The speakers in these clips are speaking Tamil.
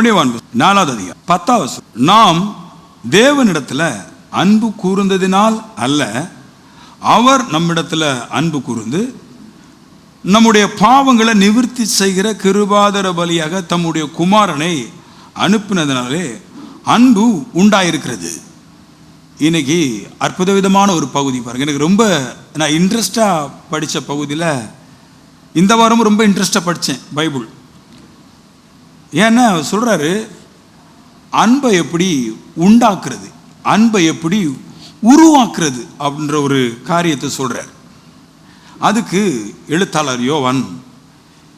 ஒன்றியவான் 4வது அதிகாரம் 10வது வசனம். நாம் தேவனிடத்தில் அன்பு கூர்ந்ததினால் அல்ல, அவர் நம்மிடத்தில் அன்பு கூர்ந்து நம்முடைய பாவங்களை நிவர்த்தி செய்கிற கிருபாதர பலியாக தம்முடைய குமாரனை அனுப்பினதினாலே அன்பு உண்டாயிருக்கிறது. இன்னைக்கு அற்புத விதமான ஒரு பகுதி பாருங்க. எனக்கு ரொம்ப நான் இன்ட்ரெஸ்டாக படித்த பகுதியில் இந்த வாரமும் ரொம்ப இன்ட்ரெஸ்டாக படித்தேன் பைபிள். ஏன்னா சொல்கிறாரு, அன்பை எப்படி உண்டாக்குறது, அன்பை எப்படி உருவாக்குறது அப்படின்ற ஒரு காரியத்தை சொல்கிறார். அதுக்கு எழுத்தாளர் யோவான்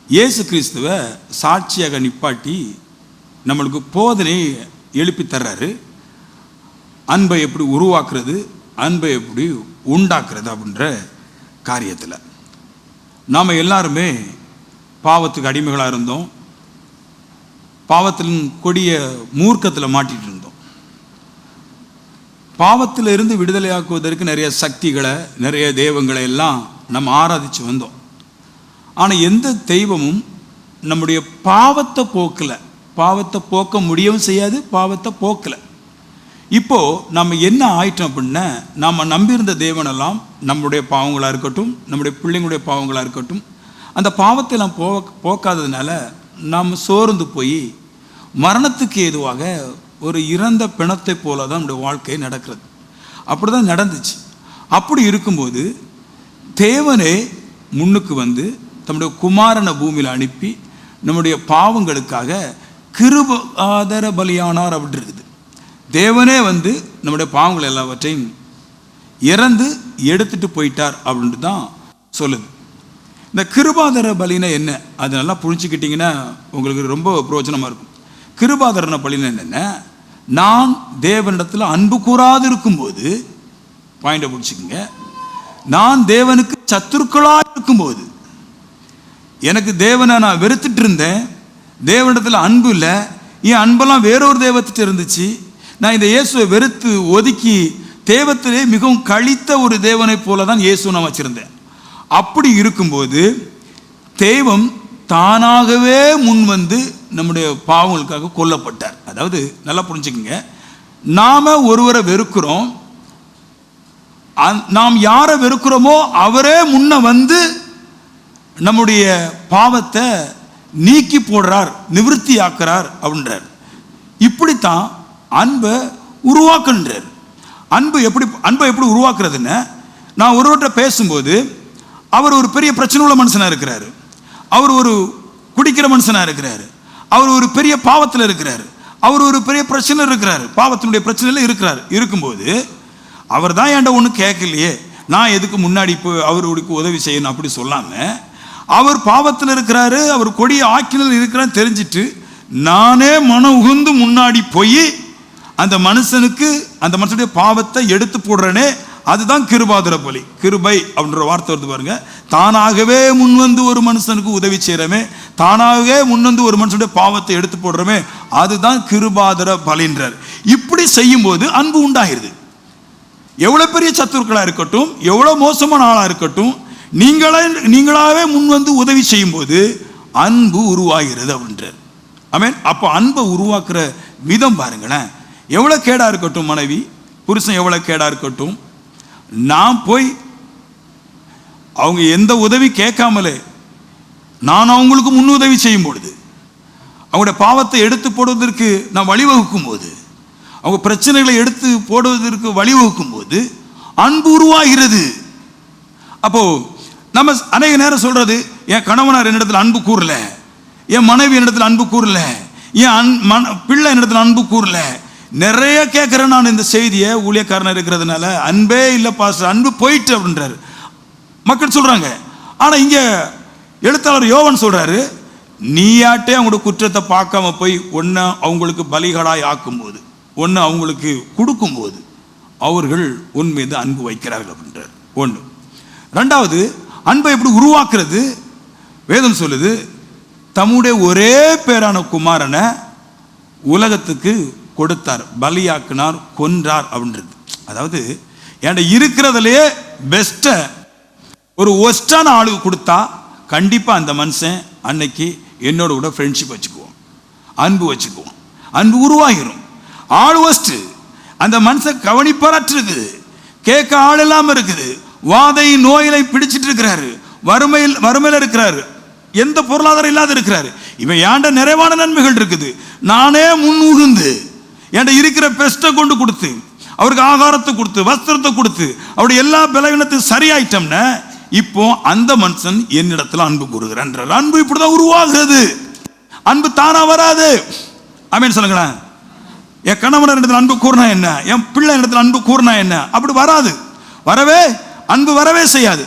இயேசு கிறிஸ்துவை சாட்சியாக நிப்பாட்டி நம்மளுக்கு போதனை எழுப்பி தர்றாரு. அன்பை எப்படி உருவாக்குறது, அன்பை எப்படி உண்டாக்குறது அப்படின்ற காரியத்தில் நாம் எல்லாருமே பாவத்துக்கு அடிமைகளாக இருந்தோம். பாவத்தின் கொடிய மூர்க்கத்தில் மாட்டிகிட்டு இருந்தோம். பாவத்தில் இருந்து விடுதலையாக்குவதற்கு நிறைய சக்திகளை, நிறைய தெய்வங்களை எல்லாம் நம்ம ஆராதித்து வந்தோம். ஆனால் எந்த தெய்வமும் நம்முடைய பாவத்தை போக்கலை, பாவத்தை போக்க முடியவும் செய்யாது, பாவத்தை போக்கலை. இப்போது நம்ம என்ன ஆயிட்டோம் அப்படின்னா, நாம் நம்பியிருந்த தேவனெல்லாம் நம்முடைய பாவங்களாக இருக்கட்டும், நம்முடைய பிள்ளைங்களுடைய பாவங்களாக இருக்கட்டும், அந்த பாவத்தை நாம் போக்காததுனால நாம் சோர்ந்து போய் மரணத்துக்கு ஏதுவாக ஒரு இறந்த பிணத்தை போல தான் நம்முடைய வாழ்க்கை நடக்கிறது. அப்படி தான் நடந்துச்சு. அப்படி இருக்கும்போது தேவனே முன்னுக்கு வந்து தம்முடைய குமாரனை பூமியில் அனுப்பி நம்முடைய பாவங்களுக்காக கிருபாதர பலியானார் அப்படி இருக்குது. தேவனே வந்து நம்முடைய பாவங்கள் எல்லாவற்றையும் இறந்து எடுத்துட்டு போயிட்டார் அப்படின்ட்டு தான் சொல்லுது. இந்த கிருபாதர பலினா என்ன, அது நல்லா புரிஞ்சுக்கிட்டிங்கன்னா உங்களுக்கு ரொம்ப பிரயோஜனமாக இருக்கும். கிருபாதர பலினா என்னென்ன, நான் தேவனிடத்தில் அன்பு கூறாது இருக்கும்போது, பாயிண்டை பிடிச்சிக்கங்க, நான் தேவனுக்கு சத்துருக்களாக இருக்கும்போது, எனக்கு தேவனை நான் வெறுத்துட்டு இருந்தேன், தேவனிடத்தில் அன்பு இல்லை, என் அன்பெல்லாம் வேறொரு தெய்வத்திட்ட இருந்துச்சு, நான் இந்த இயேசுவை வெறுத்து ஒதுக்கி தெய்வத்திலே மிகவும் கழித்த ஒரு தேவனை போல தான் இயேசு நான் வச்சிருந்தேன். அப்படி இருக்கும்போது தெய்வம் தானாகவே முன் வந்து நம்முடைய பாவங்களுக்காக கொல்லப்பட்டார். அதாவது நல்லா புரிஞ்சுக்கங்க, நாம் ஒருவரை வெறுக்கிறோம், நாம் யாரை வெறுக்கிறோமோ அவரே முன்ன வந்து நம்முடைய பாவத்தை நீக்கி போடுறார், நிவர்த்தி ஆக்குறார் அப்படின்றார். இப்படித்தான் அன்பை உருவாக்குன்றார். அன்பை எப்படி உருவாக்குறதுன்னு, நான் ஒருவர்கிட்ட பேசும்போது அவர் ஒரு பெரிய பிரச்சனை உள்ள மனுஷனாக இருக்கிறாரு, அவர் ஒரு குடிக்கிற மனுஷனாக இருக்கிறாரு, அவர் ஒரு பெரிய பாவத்தில் இருக்கிறாரு, அவர் ஒரு பெரிய பிரச்சனை இருக்கிறாரு, பாவத்தினுடைய பிரச்சனையில் இருக்கிறார். இருக்கும்போது அவர் தான் என்கிட்ட ஒன்றும் கேட்கலையே, நான் எதுக்கு முன்னாடி இப்போ அவருக்கு உதவி செய்யணும் அப்படி சொல்லாமல், அவர் பாவத்தில் இருக்கிறாரு, அவர் கொடிய ஆக்கினில் இருக்கிறான்னு தெரிஞ்சிட்டு நானே மன உகுந்து முன்னாடி போய் அந்த மனுஷனுடைய பாவத்தை எடுத்து போடுறேனே, அதுதான் கிருபாதர பலி. கிருபை அப்படின்ற வார்த்தை வருது பாருங்க. தானாகவே முன்வந்து ஒரு மனுஷனுக்கு உதவி செய்யறமே, தானாகவே முன்வந்து ஒரு மனுஷனுடைய பாவத்தை எடுத்து போடுறமே, அதுதான் கிருபாதர பலின்றார். இப்படி செய்யும்போது அன்பு உண்டாகிறது. எவ்வளவு பெரிய சத்துருக்களா இருக்கட்டும், எவ்வளவு மோசமான ஆளா இருக்கட்டும், நீங்களாவே முன்வந்து உதவி செய்யும் போது அன்பு உருவாகிறது அப்படின்றார். ஆமென். அப்போ அன்பை உருவாக்குற விதம் பாருங்களேன். எவ்வளோ கேடாக இருக்கட்டும், மனைவி புருஷன் எவ்வளோ கேடாக இருக்கட்டும், நான் போய் அவங்க எந்த உதவி கேட்காமலே நான் அவங்களுக்கு முன்னுதவி செய்யும் பொழுது, அவங்களுடைய பாவத்தை எடுத்து போடுவதற்கு நான் வழிவகுக்கும் போது, அவங்க பிரச்சனைகளை எடுத்து போடுவதற்கு வழிவகுக்கும் போது அன்பு உருவாகிறது. அப்போ நம்ம அநேக நேரம் சொல்றது, என் கணவனார் என்னிடத்தில் அன்பு கூறல, என் மனைவி என்னிடத்தில் அன்பு கூறல, என் பிள்ளை என்னிடத்தில் அன்பு கூறல, நிறைய கேட்குறேன் நான் இந்த செய்தியை. ஊழியக்காரனாக இருக்கிறதுனால அன்பே இல்லை பாஸ்டர், அன்பு போயிட்டு அப்படின்றாரு மக்கள் சொல்றாங்க. ஆனால் இங்கே எழுத்தாளர் யோவான் சொல்றாரு, நீயாட்டே அவங்களோட குற்றத்தை பார்க்காம போய் ஒன்று அவங்களுக்கு பலிகளாய் ஆக்கும்போது, ஒன்று அவங்களுக்கு கொடுக்கும்போது அவர்கள் உன் மீது அன்பு வைக்கிறார்கள் அப்படின்றார். ஒன்று. ரெண்டாவது, அன்பை எப்படி உருவாக்குறது, வேதம் சொல்லுது, தம்முடைய ஒரே பேரான குமாரனை உலகத்துக்கு கொடுத்தார், பலியாக்கினார், கொன்றார் அப்படின்றது. அதாவது என்கிட்ட இருக்கிறதுலையே பெஸ்ட்டை ஒரு ஒஸ்டான ஆளுக்கு கொடுத்தா கண்டிப்பாக அந்த மனுஷன் அன்னைக்கு என்னோட கூட ஃப்ரெண்ட்ஷிப் வச்சுக்குவோம். அன்பு வச்சுக்குவோம், அன்பு உருவாகிரும். ஆள் வஸ்ட், அந்த மனுஷன் கவனிப்பாரற்றது, கேட்க ஆள் இல்லாம இருக்குது, வாதை நோயிலை பிடிச்சிட்டு இருக்கிறாரு, வறுமையில் இருக்கிறாரு, எந்த பொருளாதாரம் இல்லாத இருக்கிறாரு. இவன் ஏண்ட நிறைவான நன்மைகள் இருக்குது, நானே முன்னுகுந்து என்கிட்ட இருக்கிற பெஸ்ட்டை கொண்டு கொடுத்து அவருக்கு ஆகாரத்தை கொடுத்து வஸ்திரத்தை கொடுத்து அவருடைய எல்லா பலவீனத்தையும் சரியாயிட்டோம்னா இப்போ அந்த மனுஷன் என்னிடத்துல அன்பு கூறுகிறான். அன்பு இப்படிதான் உருவாகுது, அன்பு தானா வராது. ஆமென் சொல்லுங்களேன். என் கணவன் இடத்துல அன்பு கூறினா என்ன, என் பிள்ளை இடத்துல அன்பு கூறினா என்ன, அப்படி வராது. அன்பு வரவே செய்யாது.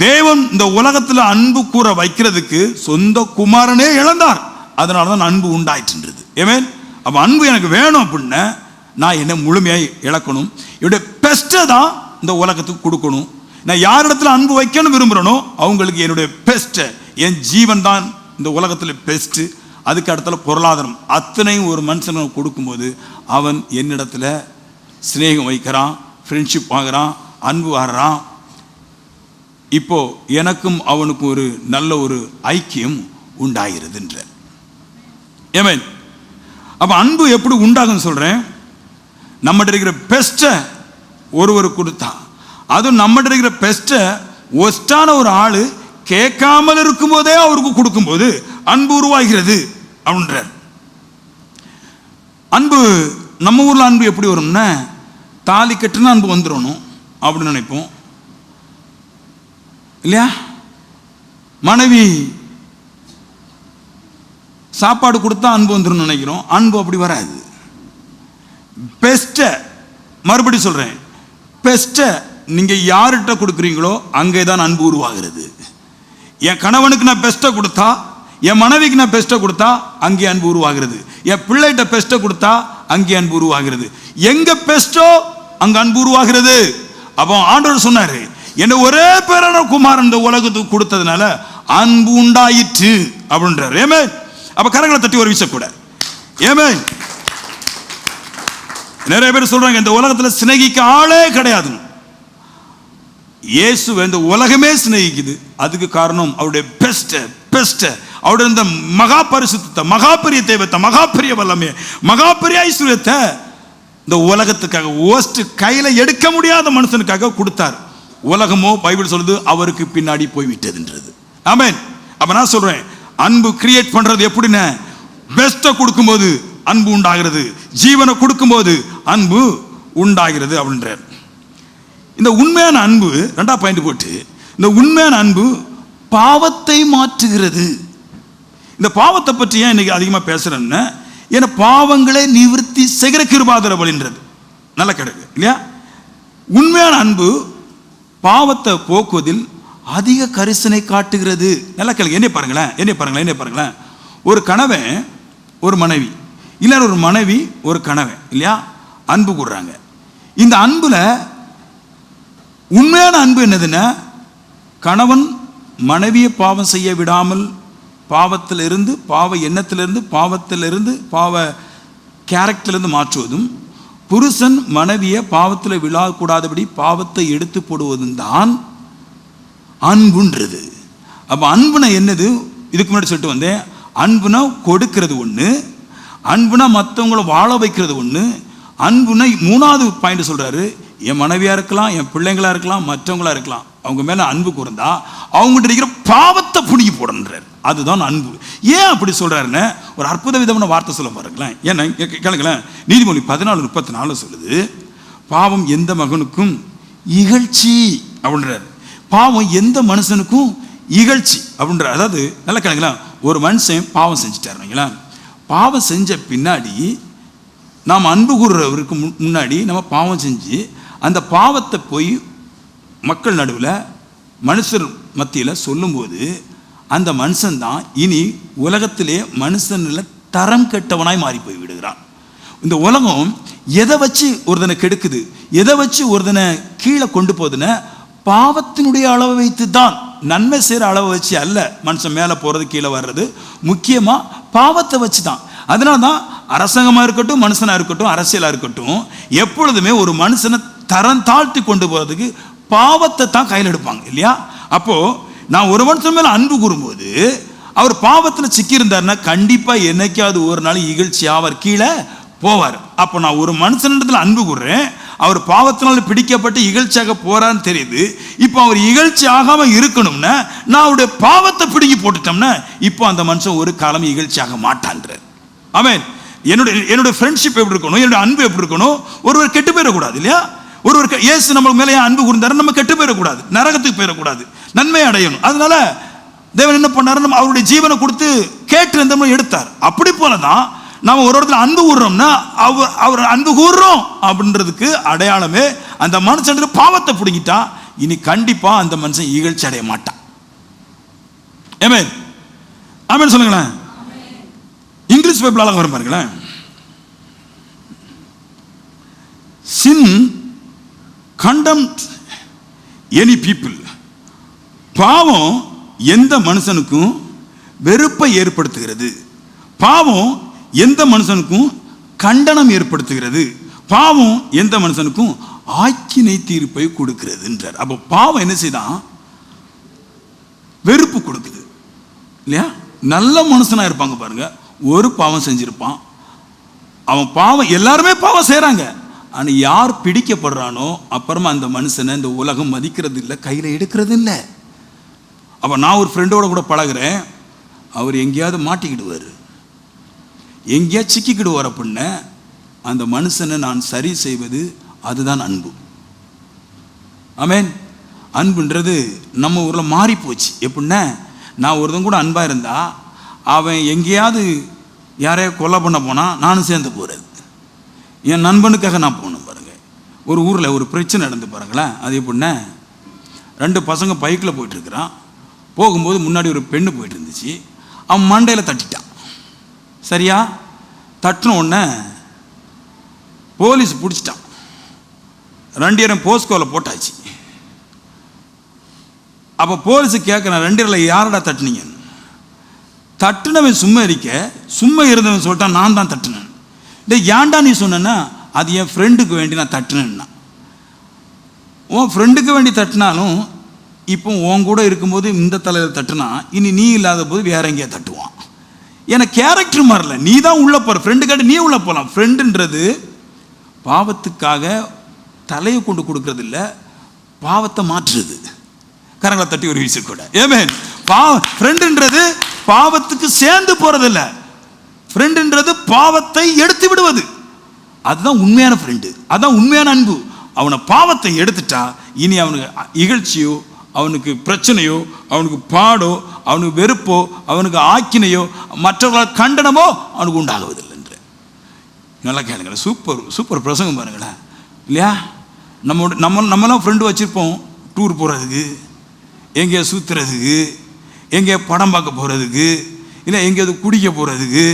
தேவன் இந்த உலகத்துல அன்பு கூற வைக்கிறதுக்கு சொந்த குமாரனே இழந்தார். அதனாலதான் அன்பு உண்டாயிற்றுன்றது. ஆமென். அப்ப அன்பு எனக்கு வேணும் அப்படின்னா நான் என்ன முழுமையாய் இழக்கணும், என்னுடைய பெஸ்ட்டை தான் இந்த உலகத்துக்கு கொடுக்கணும். நான் யாரிடத்துல அன்பு வைக்கணும் விரும்புகிறேனோ அவங்களுக்கு என்னுடைய பெஸ்ட்டை, என் ஜீவன் தான் இந்த உலகத்தில் பெஸ்ட்டு. அதுக்கு அடுத்த பொருளாதாரம் அத்தனையும் ஒரு மனுஷனை கொடுக்கும்போது அவன் என்னிடத்துல சிநேகம் வைக்கிறான், ஃப்ரெண்ட்ஷிப் ஆகிறான், அன்பு ஆகிறான். இப்போ எனக்கும் அவனுக்கும் ஒரு நல்ல ஒரு ஐக்கியம் உண்டாகிறதுன்ற. ஆமென். அப்ப அன்பு எப்படி உண்டாகும் சொல்றேன். நம்மகிட்ட இருக்கிற பெஸ்ட்டை ஒருவர் கொடுத்தா, அதுவும் நம்மகிட்ட இருக்கிற பெஸ்ட்டை ஒஸ்டான ஒரு ஆளு கேட்காமல் இருக்கும் போதே அவருக்கு கொடுக்கும்போது அன்பு உருவாகிறது அப்படின்றார். அன்பு நம்ம ஊர்ல அன்பு எப்படி வரும்னா, தாலி கட்டுனா அன்பு வந்துடணும் அப்படின்னு நினைப்போம் இல்லையா? மனைவி சாப்பாடு கொடுத்தா அன்பு வந்துடும் நினைக்கிறோம். அன்பு அப்படி வராது. பெஸ்ட்டை மறுபடி சொல்றேன், பெஸ்ட்டை நீங்க யார்கிட்ட கொடுக்குறீங்களோ அங்கே தான் அன்பு உருவாகிறது. என் கணவனுக்கு நான் பெஸ்ட்டை கொடுத்தா, என் மனைவிக்கு நான் பெஸ்ட்டை கொடுத்தா அங்கே அன்பு உருவாகிறது. என் பிள்ளைகிட்ட பெஸ்ட்டை கொடுத்தா அங்கே அன்பு உருவாகிறது. எங்க பெஸ்ட்டோ அங்க அன்பு உருவாகிறது. அப்போ ஆண்டவர் சொன்னாரு, என்ன ஒரே பேரான குமாரன் இந்த உலகத்துக்கு கொடுத்ததுனால அன்பு உண்டாயிற்று அப்படின்றார். ஏமே அப்ப கரங்களை தட்டி ஒரு விஷயம் கூட. ஏமே நிறைய பேர் சொல்றாங்க இந்த உலகத்துல சிநேகிக்க ஆளே கிடையாது. இயேசு இந்த உலகமே சிநேகிக்குது. அதுக்கு காரணம் அவருடைய பெஸ்ட் அவருடைய இந்த மகா பரிசுத்தத்தை, மகா பெரிய தெய்வத்தை, மகா பெரிய வல்லமையை, மகா பெரிய ஐஸ்வர்யத்தை இந்த உலகத்துக்காக ஓஸ்ட் கையில எடுக்க முடியாத மனுஷனுக்காக கொடுத்தார். உலகமோ பைபிள் சொல்லுது அவருக்கு பின்னாடி போய்விட்டதுன்றது. ஆமென். அப்ப நான் சொல்றேன், அன்பு கிரியேட் பண்றது எப்படின்னு, பெஸ்ட்டை கொடுக்கும்போது அன்பு உண்டாகிறது, ஜீவனை கொடுக்கும்போது அன்பு உண்டாகிறது அப்படின்றார். இந்த உண்மையான அன்பு ரெண்டா பாயிண்ட் போட்டு, இந்த உண்மையான அன்பு பாவத்தை மாற்றுகிறது. இந்த பாவத்தை பற்றி ஏன் இன்னைக்கு அதிகமா பேசுறேன்னா, ஏன்னா பாவங்களை நிவர்த்தி செய்கிற கிருபாதார வழின்றது நல்ல கிடைக்கு இல்லையா? உண்மையான அன்பு பாவத்தை போக்குவதில் அதிக கரிசனை காட்டுகிறது. நல்ல கேளுங்க. என்ன பாருங்களேன். ஒரு கணவன் ஒரு மனைவி, இல்ல ஒரு மனைவி ஒரு கணவன் இல்லையா, அன்பு கூடுறாங்க. இந்த அன்புல உண்மையான அன்பு என்னதுன்னா, கணவன் மனைவியை பாவம் செய்ய விடாமல் பாவத்திலிருந்து, பாவ எண்ணத்திலிருந்து, பாவத்திலிருந்து, பாவ கேரக்டர்லேருந்து மாற்றுவதும், புருஷன் மனைவியை பாவத்தில் விழாக்கூடாதபடி பாவத்தை எடுத்து போடுவதும் தான் அன்புன்றது. அப்ப அன்புனா என்னது? இதுக்கு முன்னாடி சொல்லிட்டு வந்தேன். அன்புனா கொடுக்கிறது ஒண்ணு, அன்புனா மற்றவங்களை வாழ வைக்கிறது ஒண்ணு. அன்புனா மூணாவது பாயிண்ட் சொல்றாரு, என் மனைவியா இருக்கலாம், என் பிள்ளைங்களா இருக்கலாம், மற்றவங்களா இருக்கலாம், அவங்க மேல அன்பு கூர்ந்தா அவங்ககிட்ட இருக்கிற பாவத்தை புடுங்கி போடன்றார். அதுதான் அன்பு. ஏன் அப்படி சொல்றாருன்னு ஒரு அற்புத விதமான வார்த்தை சொல்ல பாருங்களேன். ஏன்னா கேளுங்களேன், நீதிமொழி 14:34 சொல்லுது, பாவம் எந்த மகனுக்கும் இகழ்ச்சி அப்படின்றார். பாவம் எந்த மனுஷனுக்கும் இகழ்ச்சி அப்படின்ற. அதாவது நல்லா கேளுங்களேன், ஒரு மனுஷன் பாவம் செஞ்சுட்டாருங்களா, பாவம் செஞ்ச பின்னாடி நாம் அன்பு கூறுறவருக்கு முன்னாடி நம்ம பாவம் செஞ்சு அந்த பாவத்தை போய் மக்கள் நடுவில் மனுஷர் மத்தியில் சொல்லும்போது அந்த மனுஷன் தான் இனி உலகத்திலே மனுஷனில் தரம் கெட்டவனாய் மாறி போய் விடுகிறான். இந்த உலகம் எதை வச்சு ஒருத்தனை கெடுக்குது, எதை வச்சு ஒருத்தனை கீழே கொண்டு போகுதுன்னு பாவத்தினுடைய அளவை வைத்து தான், நன்மை செய்கிற அளவை வச்சு அல்ல மனுஷன் மேலே போகிறது கீழே வர்றது, முக்கியமாக பாவத்தை வச்சு தான். அதனால தான் அரசாங்கமாக இருக்கட்டும், மனுஷனாக இருக்கட்டும், அரசியலாக இருக்கட்டும், எப்பொழுதுமே ஒரு மனுஷனை தரம் தாழ்த்தி கொண்டு போகிறதுக்கு பாவத்தை தான் கையில் எடுப்பாங்க இல்லையா? அப்போ நான் ஒரு மனுஷன் மேலே அன்பு கூறும்போது அவர் பாவத்தில் சிக்கி இருந்தாருன்னா கண்டிப்பா என்னைக்காவது ஒரு நாள் இகழ்ச்சியா அவர் கீழே போவார். அப்போ நான் ஒரு மனுஷனிடத்தில் அன்பு கூறுறேன், அவர் பாவத்தினால் பிடிக்கப்பட்டு இகழ்ச்சியாக போறான்னு தெரியுது. இப்போ அவர் இகழ்ச்சி ஆகாம இருக்கணும்னா நான் அவருடைய பாவத்தை பிடிங்கி போட்டுட்டோம்னா இப்போ அந்த மனுஷன் ஒரு காலம் இகழ்ச்சியாக மாட்டான்றார். ஆமென். என்னுடைய ஃப்ரெண்ட்ஷிப் எப்படி இருக்கணும், என்னுடைய அன்பு எப்படி இருக்கணும்? ஒருவர் கெட்டு போயிடக்கூடாது இல்லையா? ஒருவர் இயேசு நம்ம மேலே அன்பு கூர்ந்தாரு, நம்ம கெட்டு போயிடக்கூடாது, நரகத்துக்கு போயிடக்கூடாது, நன்மை அடையணும். அதனால தேவன் என்ன பண்ணாரு, நம்ம அவருடைய ஜீவனை கொடுத்து கேட்டு இருந்தோம் எடுத்தார். அப்படி போலதான் நாம ஒரு இடத்துல அன்பு கூறுறோம்னா அவர் அன்பு கூறுறோம் அப்படின்றதுக்கு அடையாளமே அந்த மனுஷனுக்கு பாவத்தை பிடிக்கிட்டா இனி கண்டிப்பா அந்த மனுஷன் இகழ்ச்சி அடைய மாட்டான். ஆமென். ஆமென் சொல்லுங்களேன். இங்கிலீஷ் பைபிள் அழகா வரும் பாருங்களேன். sin condemned any people. பாவம் எந்த மனுஷனுக்கும் வெறுப்பை ஏற்படுத்துகிறது, பாவம் எந்த மனுஷனுக்கும் கண்டனம் ஏற்படுத்துகிறது, பாவம் எந்த மனுஷனுக்கும் ஆக்கினை தீர்ப்பை கொடுக்கிறது என்றார். அப்போ பாவம் என்ன செய்தான்? வெறுப்பு கொடுக்குது இல்லையா? நல்ல மனுஷனா இருப்பாங்க பாருங்க, ஒரு பாவம் செஞ்சிருப்பான், அவன் பாவம், எல்லாருமே பாவம் செய்யறாங்க, ஆனா யார் பிடிக்கப்படுறானோ அப்புறமா அந்த மனுஷனை இந்த உலகம் மதிக்கிறது இல்லை, கையில எடுக்கிறது இல்லை. அப்ப நான் ஒரு ஃப்ரெண்டோட கூட பழகுறேன், அவர் எங்கேயாவது மாட்டிக்கிடுவார், எங்கேயாவது சிக்கிக்கிடுவார் அப்படின்னா அந்த மனுஷனை நான் சரி செய்வது அதுதான் அன்பு. ஆமென். அன்புன்றது நம்ம ஊர்ல மாறி போச்சு. எப்படின்னா நான் ஒருத்தன் கூட அன்பா இருந்தா அவன் எங்கேயாவது யாரையோ கொலை பண்ண போனா நானும் சேர்ந்து போறது, என் நண்பனுக்காக நான் போகணும் பாருங்க. ஒரு ஊர்ல ஒரு பிரச்சனை நடந்து பாருங்களேன். அது எப்படின்னா 2 பசங்க பைக்கில் போயிட்டு இருக்கிறான், போகும்போது முன்னாடி ஒரு பெண்ணு போயிட்டு இருந்துச்சு, அவன் மண்டையில் தட்டிட்டான். சரியா? தட்டின உடனே போலீஸ் பிடிச்சிட்டான், 2 பேரும் போஸ்கோவில் போட்டாச்சு. அப்போ போலீஸு கேட்குறேன், 2 பேரில் யாரடா தட்டுனீங்க? தட்டுனவன் சும்மா இருக்க, சும்மா இருந்தவன் சொல்லிட்டான் நான் தான் தட்டுனேன். டே ஏன்டா நீ சொன்னா? அது என் ஃப்ரெண்டுக்கு வேண்டி நான் தட்டுனேன்னா. உன் ஃப்ரெண்டுக்கு வேண்டி தட்டினாலும் இப்போ உன் கூட இருக்கும்போது இந்த தலையில் தட்டுனா இனி நீ இல்லாத போது வேற எங்கேயா தட்டுவான். ஏன்னா கேரக்டர் மாறல, நீ தான் உள்ள போற, ஃப்ரெண்டு காட்டி நீ உள்ள போகலாம். ஃப்ரெண்டுன்றது பாவத்துக்காக தலையை கொண்டு கொடுக்கறது இல்லை, பாவத்தை மாற்றுறது. கரங்களை தட்டி ஒரு வீச்சு கூட. ஆமென். ஃப்ரெண்டுன்றது பாவத்துக்கு சேர்ந்து போறது இல்லை, ஃப்ரெண்டுன்றது பாவத்தை எடுத்து விடுவது. அதுதான் உண்மையான ஃப்ரெண்டு, அதுதான் உண்மையான அன்பு. அவனை பாவத்தை எடுத்துட்டா இனி அவனுக்கு இகழ்ச்சியோ, அவனுக்கு பிரச்சனையோ, அவனுக்கு பாடோ, அவனுக்கு வெறுப்போ, அவனுக்கு ஆக்கினையோ, மற்றவர்களால் கண்டனமோ அவனுக்கு உண்டாகுவதில்லை என்று. நல்லா கேளுங்களேன். சூப்பர் சூப்பர் பிரசங்கம் பாருங்களேன் இல்லையா? நம்மளாம் ஃப்ரெண்டு வச்சுருப்போம், டூர் போகிறதுக்கு, எங்கேயோ சுற்றுறதுக்கு, எங்கேயோ படம் பார்க்க போகிறதுக்கு, இல்லை எங்கேயாவது குடிக்க போகிறதுக்கு.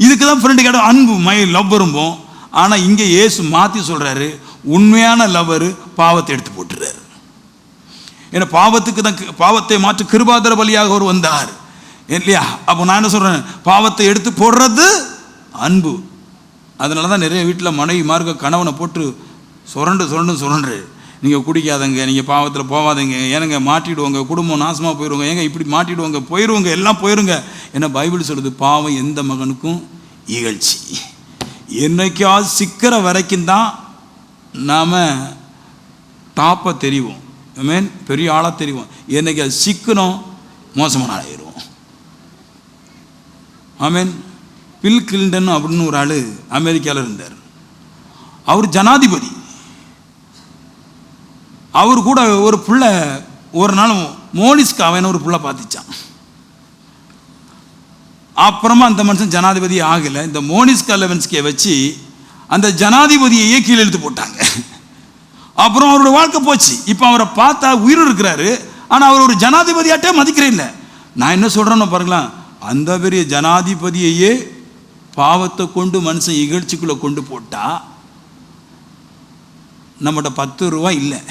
இதுக்கு தான் ஃப்ரெண்டு கேட்ட அன்பு மை லவ் வரும்போம். ஆனால் இங்கே இயேசு மாற்றி சொல்கிறாரு, உண்மையான லவ்வர் பாவத்தை எடுத்து போட்டுறாரு. ஏன்னா பாவத்துக்கு தான், பாவத்தை மாற்று கிருபாதர பலியாக அவர் வந்தார் இல்லையா? அப்போ நான் என்ன சொல்கிறேன், பாவத்தை எடுத்து போடுறது அன்பு. அதனால தான் நிறைய வீட்டில் மனைவி மார்க்க கணவனை போட்டு சுரண்டு நீங்கள் குடிக்காதங்க, நீங்கள் பாவத்தில் போகாதீங்க, ஏனுங்க மாட்டிடுவாங்க, குடும்பம் நாசமாக போயிடுவாங்க, ஏங்க இப்படி மாட்டிடுவாங்க, போயிடுவாங்க, எல்லாம் போயிருங்க. ஏன்னா பைபிள் சொல்லுது, பாவம் எந்த மகனுக்கும் இகழ்ச்சி. என்னைக்காவது சிக்கிற வரைக்கும் தான் நாம் டாப்பை தெரிவோம், மீன் பெரிய ஆளாக தெரிவோம். என்னைக்கு அது சிக்கணும் மோசமான ஆகிடுவோம். ஆமீன். பில் கிளின்டன் அப்படின்னு ஒரு ஆள் அமெரிக்காவில் இருந்தார். அவர் ஜனாதிபதி. அவர் கூட ஒரு பிள்ளை ஒரு நாள் மோனிஸ்காவின்னு ஒரு பிள்ளை பார்த்துச்சான். அப்புறமா அந்த மனுஷன் ஜனாதிபதி ஆகலை. இந்த மோனிஸ்கா லெவின்ஸ்கியை வச்சு அந்த ஜனாதிபதியையே கீழே இழுத்து போட்டாங்க. அப்புறம் அவரோட வாழ்க்கை போச்சு. இப்போ அவரை பார்த்தா உயிர் இருக்கிறாரு, ஆனால் அவர் ஒரு ஜனாதிபதியாட்டே மதிக்கிறேன் இல்லை. நான் என்ன சொல்கிறேன்னு பாருங்களேன், அந்த பெரிய ஜனாதிபதியையே பாவத்தை கொண்டு மனுஷன் இகழ்ச்சிக்குள்ளே கொண்டு போட்டா நம்மகிட்ட 10 ரூபா இல்லை,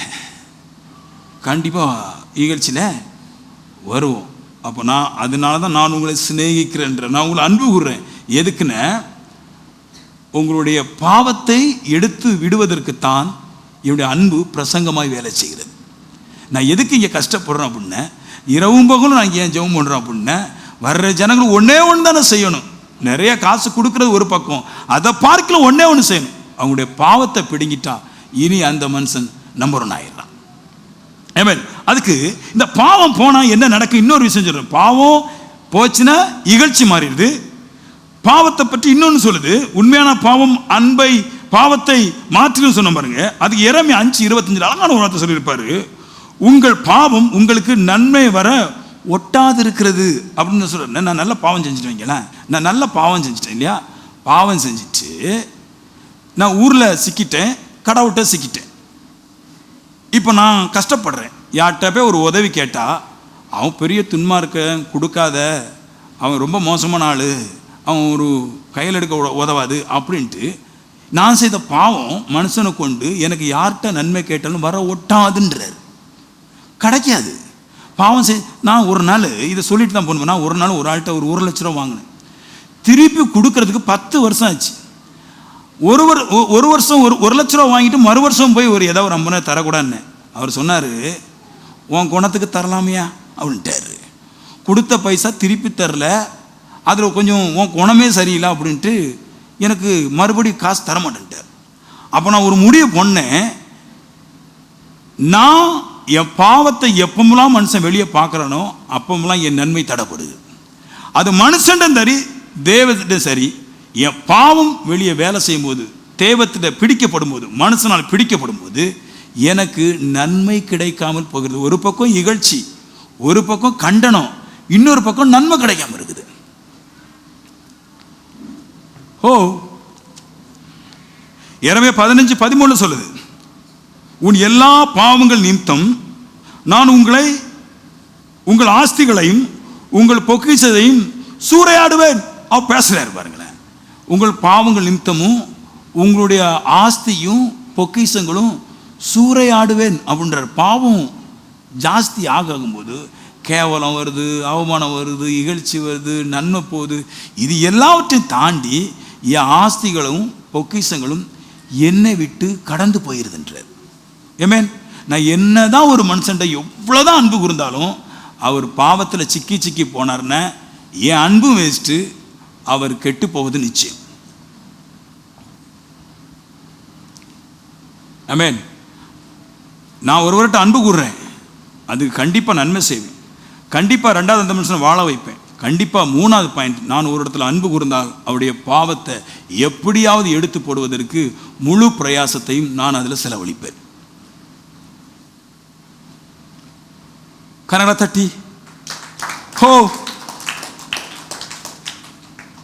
கண்டிப்பாக இகழ்ச்சியில் வருவோம். அப்போ அதனால தான் நான் உங்களை சிநேகிக்கிறேன்ற, நான் உங்களை அன்பு கூறுறேன். எதுக்குன்னு, உங்களுடைய பாவத்தை எடுத்து விடுவதற்குத்தான் என்னுடைய அன்பு பிரசங்கமாய் வேலை செய்கிறது. நான் எதுக்கு இங்கே கஷ்டப்படுறேன் அப்படின்னா, இரவும் பகலும் நான் ஏன் ஜெபம் பண்ணுறேன் அப்படின்னா, வர்ற ஜனங்கள் ஒன்னே ஒன்று தானே செய்யணும். நிறைய காசு கொடுக்கறது ஒரு பக்கம், அதை பார்க்கல ஒன்னே ஒன்று செய்யணும். அவங்களுடைய பாவத்தை பிடுங்கிட்டா இனி அந்த மனுஷன் நம்பர் 1 ஆயிடலாம். ஆமென். அதுக்கு இந்த பாவம் போனா என்ன நடக்கும்? இன்னொரு விஷயம் சொல்றேன். பாவம் போச்சுன்னா இகழ்ச்சி மாறிடுது. பாவத்தை பற்றி இன்னொன்று சொல்லுது. உண்மையான பாவம் அன்பை பாவத்தை மாற்றிலும் சொன்ன பாருங்க. அதுக்கு எரேமியா 5:25 அழகான ஒரு வார்த்தை சொல்லியிருப்பாரு. உங்கள் பாவம் உங்களுக்கு நன்மை வர ஒட்டாது இருக்கிறது அப்படின்னு சொல்றேன். நான் நல்ல பாவம் செஞ்சுட்டு வைங்களேன், நான் நல்ல பாவம் செஞ்சுட்டேன் இல்லையா, பாவம் செஞ்சுட்டு நான் ஊரில் சிக்கிட்டேன், கடவுட்ட சிக்கிட்டேன். இப்போ நான் கஷ்டப்படுறேன். யார்கிட்ட போய் ஒரு உதவி கேட்டால் அவன் பெரிய துன்மார்க்க கொடுக்காத, அவன் ரொம்ப மோசமான ஆள், அவன் ஒரு கையில் எடுக்க உதவாது அப்படின்ட்டு நான் செய்த பாவம் மனுஷனை கொண்டு எனக்கு யார்கிட்ட நன்மை கேட்டாலும் வர ஒட்டாதுன்றார். கிடைக்காது. பாவம் நான் ஒரு நாள் இதை சொல்லிட்டு தான் போனேன். நான் ஒரு நாள் ஒரு ஆள்கிட்ட ஒரு 1 லட்ச ரூபா வாங்கினேன். திருப்பி கொடுக்கறதுக்கு 10 வருஷம் ஆச்சு. ஒரு வருஷம் 1 லட்ச ரூபா வாங்கிட்டு மறு வருஷம் போய் ஏதோ ஒரு 50 தரக்கூடாதுன்னு அவர் சொன்னார். உன் குணத்துக்கு தரலாமையா அப்படின்ட்டாரு. கொடுத்த பைசா திருப்பி தரல, அதில் கொஞ்சம் உன் குணமே சரியில்லை அப்படின்ட்டு எனக்கு மறுபடியும் காசு தரமாட்டேன்ட்டார். அப்போ நான் ஒரு முடிவு பண்ணேன். நான் என் பாவத்தை எப்பமெல்லாம் மனுஷன் வெளியே பார்க்குறானோ அப்பமெல்லாம் என் நன்மை தடைப்படுது. அது மனுஷன் சரி தேவத்திட்ட சரி, என் பாவம் வெளியே வேலை செய்யும்போது, தேவத்திட்ட பிடிக்கப்படும் போது, மனுஷனால் பிடிக்கப்படும் போது எனக்கு நன்மை கிடைக்காமல் போகிறது. ஒரு பக்கம் இகழ்ச்சி, ஒரு பக்கம் கண்டனம், இன்னொரு பக்கம் நன்மை கிடைக்காம இருக்குது. எரேமியா 15:13 சொல்லுது, உன் எல்லா பாவங்கள் நிமித்தம் நான் உங்கள் ஆஸ்திகளையும் உங்கள் பொக்கிஷத்தையும் சூறையாடுவேன். அவர் பேசுறாரு பாருங்களேன். உங்கள் பாவங்கள் நிமித்தமும் உங்களுடைய ஆஸ்தியும் பொக்கிஷங்களும் சூறையாடுவேன் அப்படின்றார். பாவம் ஜாஸ்தி ஆகும்போது கேவலம் வருது, அவமானம் வருது, இகழ்ச்சி வருது, நன்மை போகுது. இது எல்லாவற்றையும் தாண்டி என் ஆஸ்திகளும் பொக்கிஷங்களும் என்னை விட்டு கடந்து போயிருதுன்றார். ஏமேன். நான் என்னதான் ஒரு மனுஷன்ட்ட எவ்வளோதான் அன்பு கூர்ந்தாலும் அவர் பாவத்தில் சிக்கி போனார்னா என் அன்பு வேஸ்ட்டு, அவர் கெட்டு போவது நிச்சயம். ஆமென். நான் ஒருவர்கிட்ட அன்பு கூறுறேன், அதுக்கு கண்டிப்பாக நன்மை செய்வேன், கண்டிப்பாக 2வது அந்த மனுஷனை வாழ வைப்பேன். கண்டிப்பாக 3வது பாயிண்ட், நான் ஒரு இடத்துல அன்பு கூர்ந்தால் அவருடைய பாவத்தை எப்படியாவது எடுத்து போடுவதற்கு முழு பிரயாசத்தையும் நான் அதில் செலவழிப்பேன். கரங்களை தட்டி ஹோ.